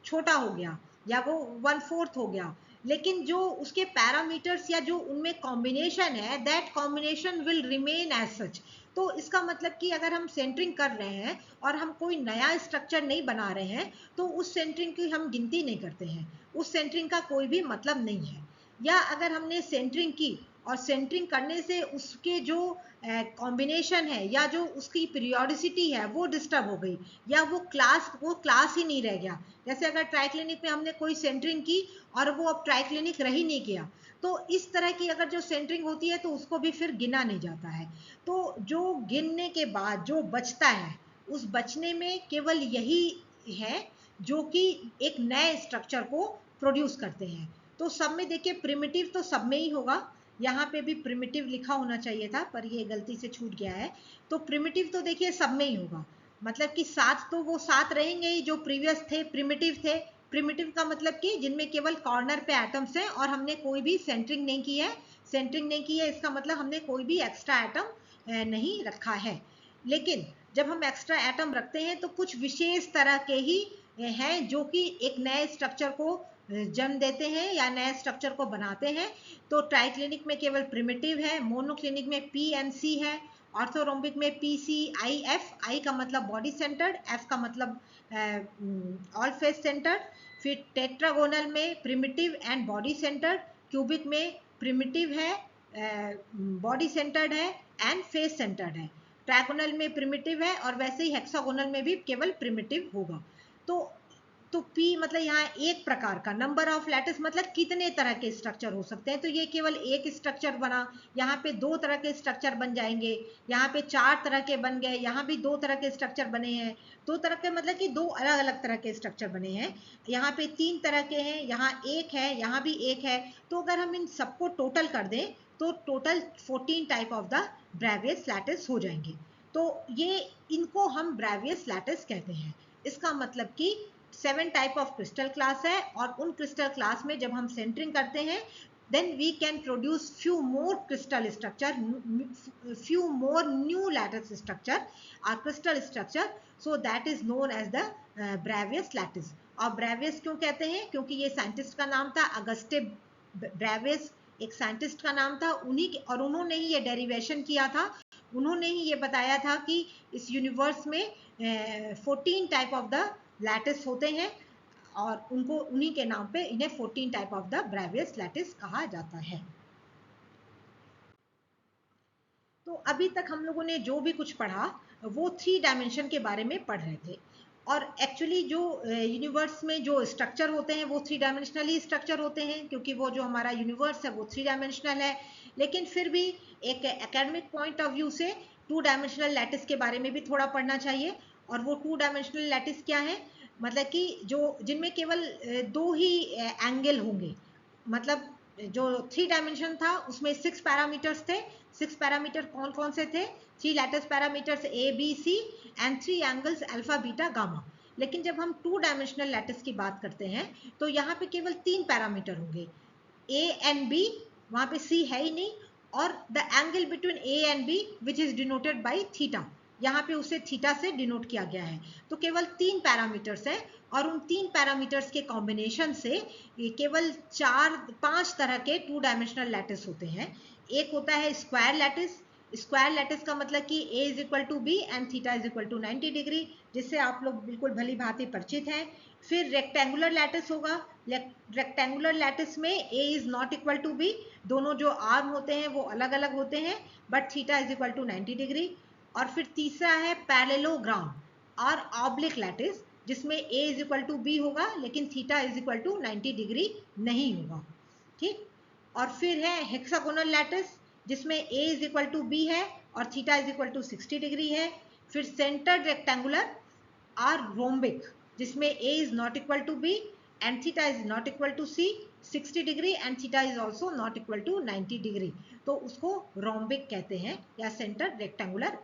छोटा हो गया या वो 1/4 हो गया। लेकिन जो उसके पैरामीटर्स या जो उनमें कॉम्बिनेशन है, that combination will remain as such. तो इसका मतलब कि अगर हम सेंटरिंग कर रहे हैं और हम कोई नया स्ट्रक्चर नहीं बना रहे हैं तो उस सेंटरिंग की हम गिनती नहीं करते हैं, उस सेंटरिंग का कोई भी मतलब नहीं है। या अगर हमने सेंटरिंग की और सेंटरिंग करने से उसके जो कॉम्बिनेशन है या जो उसकी पीरियोडिसिटी है वो डिस्टर्ब हो गई, या वो क्लास ही नहीं रह गया। जैसे अगर ट्राइक्लिनिक में हमने कोई सेंटरिंग की और वो अब ट्राइक्लिनिक रह ही नहीं गया, तो इस तरह की अगर जो सेंटरिंग होती है तो उसको भी फिर गिना नहीं जाता है। तो जो गिनने के बाद जो बचता है उस बचने में केवल यही है जो कि एक नए स्ट्रक्चर को प्रोड्यूस करते हैं। तो सब में देखिए प्रिमिटिव तो सब में ही होगा, यहाँ पे भी प्रिमिटिव लिखा होना चाहिए था पर ये गलती से छूट गया है। तो प्रिमिटिव तो देखिए सब में ही होगा, मतलब कि 7 तो वो 7 रहेंगे ही जो प्रीवियस थे, प्रिमिटिव थे। प्रिमिटिव का मतलब कि जिनमें केवल कॉर्नर पे एटम्स हैं और हमने कोई भी सेंटरिंग नहीं की है। सेंटरिंग नहीं की है इसका मतलब हमने कोई भी एक्स्ट्रा एटम नहीं रखा है। लेकिन जब हम एक्स्ट्रा एटम रखते हैं तो कुछ विशेष तरह के ही हैं जो कि एक नए स्ट्रक्चर को जन्म देते हैं या नए स्ट्रक्चर को बनाते हैं। तो ट्राइक्लिनिक में केवल प्रिमिटिव है, मोनोक्लिनिक में पी एंड सी है, ऑर्थोरोम्बिक में पी सी आई एफ, आई का मतलब बॉडी सेंटर्ड, एफ का मतलब ऑल फेस सेंटर्ड। फिर टेट्रागोनल में primitive and body centred, cubic में प्रिमिटिव है, बॉडी सेंटर्ड है एंड फेस सेंटर्ड है। ट्राइगोनल में प्रिमिटिव है और वैसे ही हेक्सागोनल में भी केवल प्रिमिटिव होगा। तो P मतलब यहाँ एक प्रकार का, नंबर ऑफ लैटिस मतलब कितने तरह के स्ट्रक्चर हो सकते हैं, तो ये केवल एक स्ट्रक्चर बना, यहाँ पे 2 तरह के स्ट्रक्चर बन जाएंगे, यहाँ पे 4 तरह के बन गए, यहाँ भी 2 तरह के स्ट्रक्चर बने हैं। 2 तरह के मतलब कि 2 अलग अलग तरह के स्ट्रक्चर बने हैं, यहाँ पे 3 तरह के हैं, यहाँ एक है, यहाँ भी एक है। तो अगर हम इन सबको टोटल कर दें तो total 14 type of the Bravais lattice हो जाएंगे। तो ये इनको हम ब्रेवियस लैटिस कहते हैं। इसका मतलब कि 7 टाइप ऑफ क्रिस्टल क्लास है और उन क्रिस्टल क्लास में जब हम सेंटरिंग करते हैं then we can produce few more crystal structure, few more new lattice structure or crystal structure, so that is known as the Bravais lattice। और Bravais क्यों कहते हैं, क्योंकि ये साइंटिस्ट का नाम था, अगस्टे ब्रेवियस एक साइंटिस्ट का नाम था, और उन्होंने ही ये डेरिवेशन किया था। उन्होंने ही ये बताया था कि इस यूनिवर्स में 14 टाइप ऑफ द लैटिस होते हैं और उनको उन्हीं के नाम पे इन्हें 14 type of the Bravais lattice कहा जाता है। तो अभी तक हम लोगों ने जो भी कुछ पढ़ा वो 3 डायमेंशन के बारे में पढ़ रहे थे। और एक्चुअली जो यूनिवर्स में जो स्ट्रक्चर होते हैं वो 3 डायमेंशनली स्ट्रक्चर होते हैं, क्योंकि वो जो हमारा यूनिवर्स है वो 3 डायमेंशनल है। लेकिन फिर भी एक एकेडमिक पॉइंट ऑफ व्यू से 2 डायमेंशनल लैटिस के बारे में भी थोड़ा पढ़ना चाहिए। और वो 2 डायमेंशनल लैटिस क्या है, मतलब कि जो जिनमें केवल 2 ही एंगल होंगे। मतलब जो 3 डायमेंशन था उसमें 6 पैरामीटर्स थे। 6 पैरामीटर कौन कौन से थे? 3 lattice parameters A B C and 3 angles alpha beta gamma. लेकिन जब हम 2 डायमेंशनल लैटिस की बात करते हैं तो यहाँ पे केवल 3 पैरामीटर होंगे, ए एंड बी, वहां पे सी है ही नहीं, और the angle between A and B which is denoted by theta, यहाँ पे उसे थीटा से डिनोट किया गया है। तो केवल 3 पैरामीटर्स है, और उन 3 पैरामीटर्स के कॉम्बिनेशन से केवल 4-5 तरह के 2 डायमेंशनल लैटिस होते हैं। एक होता है स्क्वायर लैटिस। स्क्वायर लैटिस का मतलब कि a is equal to B and theta is equal to 90 degree, जिससे आप लोग बिल्कुल भली भांति परिचित हैं। फिर रेक्टेंगुलर लैटिस होगा। रेक्टेंगुलर लैटिस में a is not equal to b, दोनों जो आर्म होते हैं वो अलग अलग होते हैं, but theta is equal to 90 degree. और फिर तीसरा है पैरेललोग्राम और ऑब्लिक लैटिस, जिसमें a is equal to b होगा लेकिन theta is equal to 90 degree नहीं होगा। ठीक। और फिर है हेक्सागोनल लैटिस, जिसमें a is equal to b है और theta is equal to 60 degree है। फिर सेंटर्ड रेक्टेंगुलर और रोम्बिक, जिसमें a is not equal to b and theta is not equal to c 60 degree and theta is also not equal to 90 degree, तो उसको rhombic कहते हैं या centred rectangular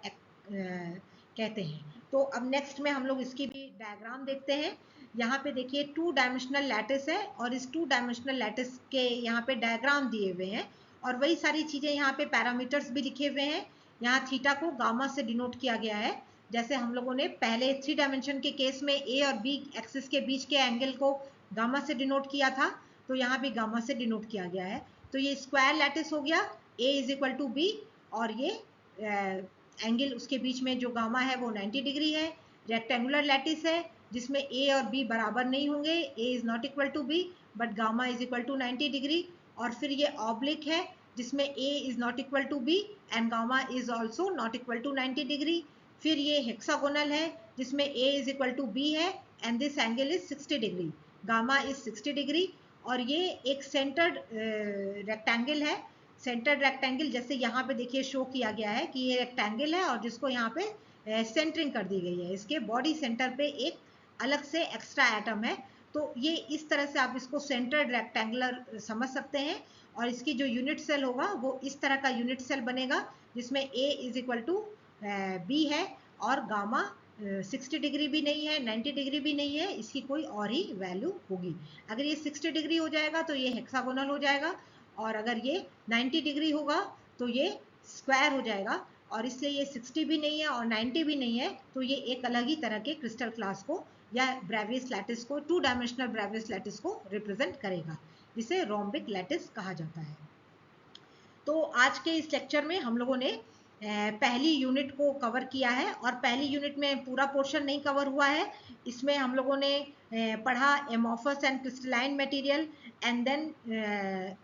कहते हैं। तो अब नेक्स्ट में हम लोग इसकी भी डायग्राम देखते हैं। यहाँ पे देखिए 2 डायमेंशनल लैटिस है और इस 2 डायमेंशनल लैटिस के यहाँ पे डायग्राम दिए हुए हैं, और वही सारी चीजें यहाँ पे पैरामीटर्स भी लिखे हुए हैं। यहाँ थीटा को गामा से डिनोट किया गया है, जैसे हम लोगों ने पहले 3 डायमेंशन के केस में ए और बी एक्सिस के बीच के एंगल को गामा से डिनोट किया था, तो यहाँ भी गामा से डिनोट किया गया है। तो ये स्क्वायर लैटिस हो गया, ए इज इक्वल टू बी, और ये एंगल उसके बीच में जो गामा है वो 90 डिग्री है। रेक्टेंगुलर लैटिस है जिसमें ए और बी बराबर नहीं होंगे, a is not equal to b but gamma is equal to 90 degree. और फिर ये ऑब्लिक है जिसमें a is not equal to B and gamma is also not equal to 90 degree. फिर ये हेक्सागोनल है जिसमें a is equal to B है and this angle is 60 degree, gamma is 60 degree. और ये एक सेंटर्ड रेक्टेंगल है। सेंटर्ड रेक्टेंगल जैसे यहाँ पे देखिए शो किया गया है कि ये रेक्टेंगल है और जिसको यहाँ पे सेंटरिंग कर दी गई है, इसके बॉडी सेंटर पे एक अलग से एक्स्ट्रा एटम है। तो ये इस तरह से आप इसको सेंटर्ड रेक्टेंगुलर समझ सकते हैं। और इसकी जो यूनिट सेल होगा वो इस तरह का यूनिट सेल बनेगा जिसमें a is equal to B है और गामा 60 डिग्री भी नहीं है, 90 डिग्री भी नहीं है, इसकी कोई और ही वैल्यू होगी। अगर ये 60 डिग्री हो जाएगा तो ये हेक्सागोनल हो जाएगा, और अगर ये 90 डिग्री होगा तो ये स्क्वायर हो जाएगा। और इसलिए ये 60 भी नहीं है और 90 भी नहीं है, तो ये एक अलग ही तरह के क्रिस्टल क्लास को या ब्रेवियस लैटिस को, 2 डायमेंशनल ब्रेवियस लैटिस को रिप्रेजेंट करेगा, जिसे रोम्बिक लैटिस कहा जाता है। तो आज के इस लेक्चर में हम लोगों ने पहली यूनिट को कवर किया है, और पहली यूनिट में पूरा पोर्शन नहीं कवर हुआ है। इसमें हम लोगों ने पढ़ा amorphous and crystalline material and then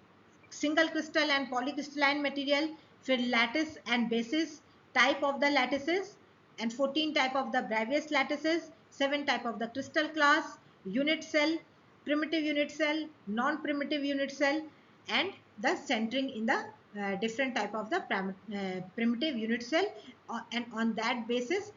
single crystal and polycrystalline material, फिर lattice and basis, type of the lattices and 14 type of the Bravais lattices, 7 type of the crystal class, unit cell, primitive unit cell, non-primitive unit cell, and the centering in the different type of the primitive unit cell, and on that basis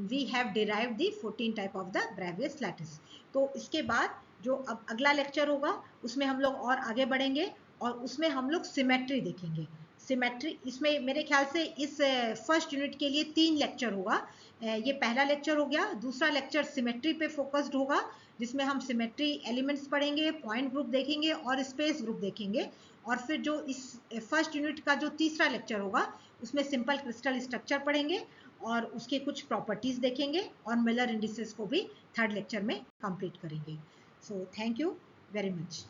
we have derived the 14 type of the Bravais lattice. तो इसके बाद जो अब अगला lecture होगा उसमें हम लोग और आगे बढ़ेंगे और उसमें हम लोग सिमेट्री देखेंगे। सिमेट्री इसमें मेरे ख्याल से इस फर्स्ट यूनिट के लिए 3 लेक्चर होगा। ये पहला लेक्चर हो गया। दूसरा लेक्चर सिमेट्री पे फोकस्ड होगा जिसमें हम सिमेट्री एलिमेंट्स पढ़ेंगे, पॉइंट ग्रुप देखेंगे और स्पेस ग्रुप देखेंगे। और फिर जो इस फर्स्ट यूनिट का जो तीसरा लेक्चर होगा उसमें सिंपल क्रिस्टल स्ट्रक्चर पढ़ेंगे और उसके कुछ प्रॉपर्टीज देखेंगे और मिलर इंडिसेस को भी थर्ड लेक्चर में कंप्लीट करेंगे। So thank you very much.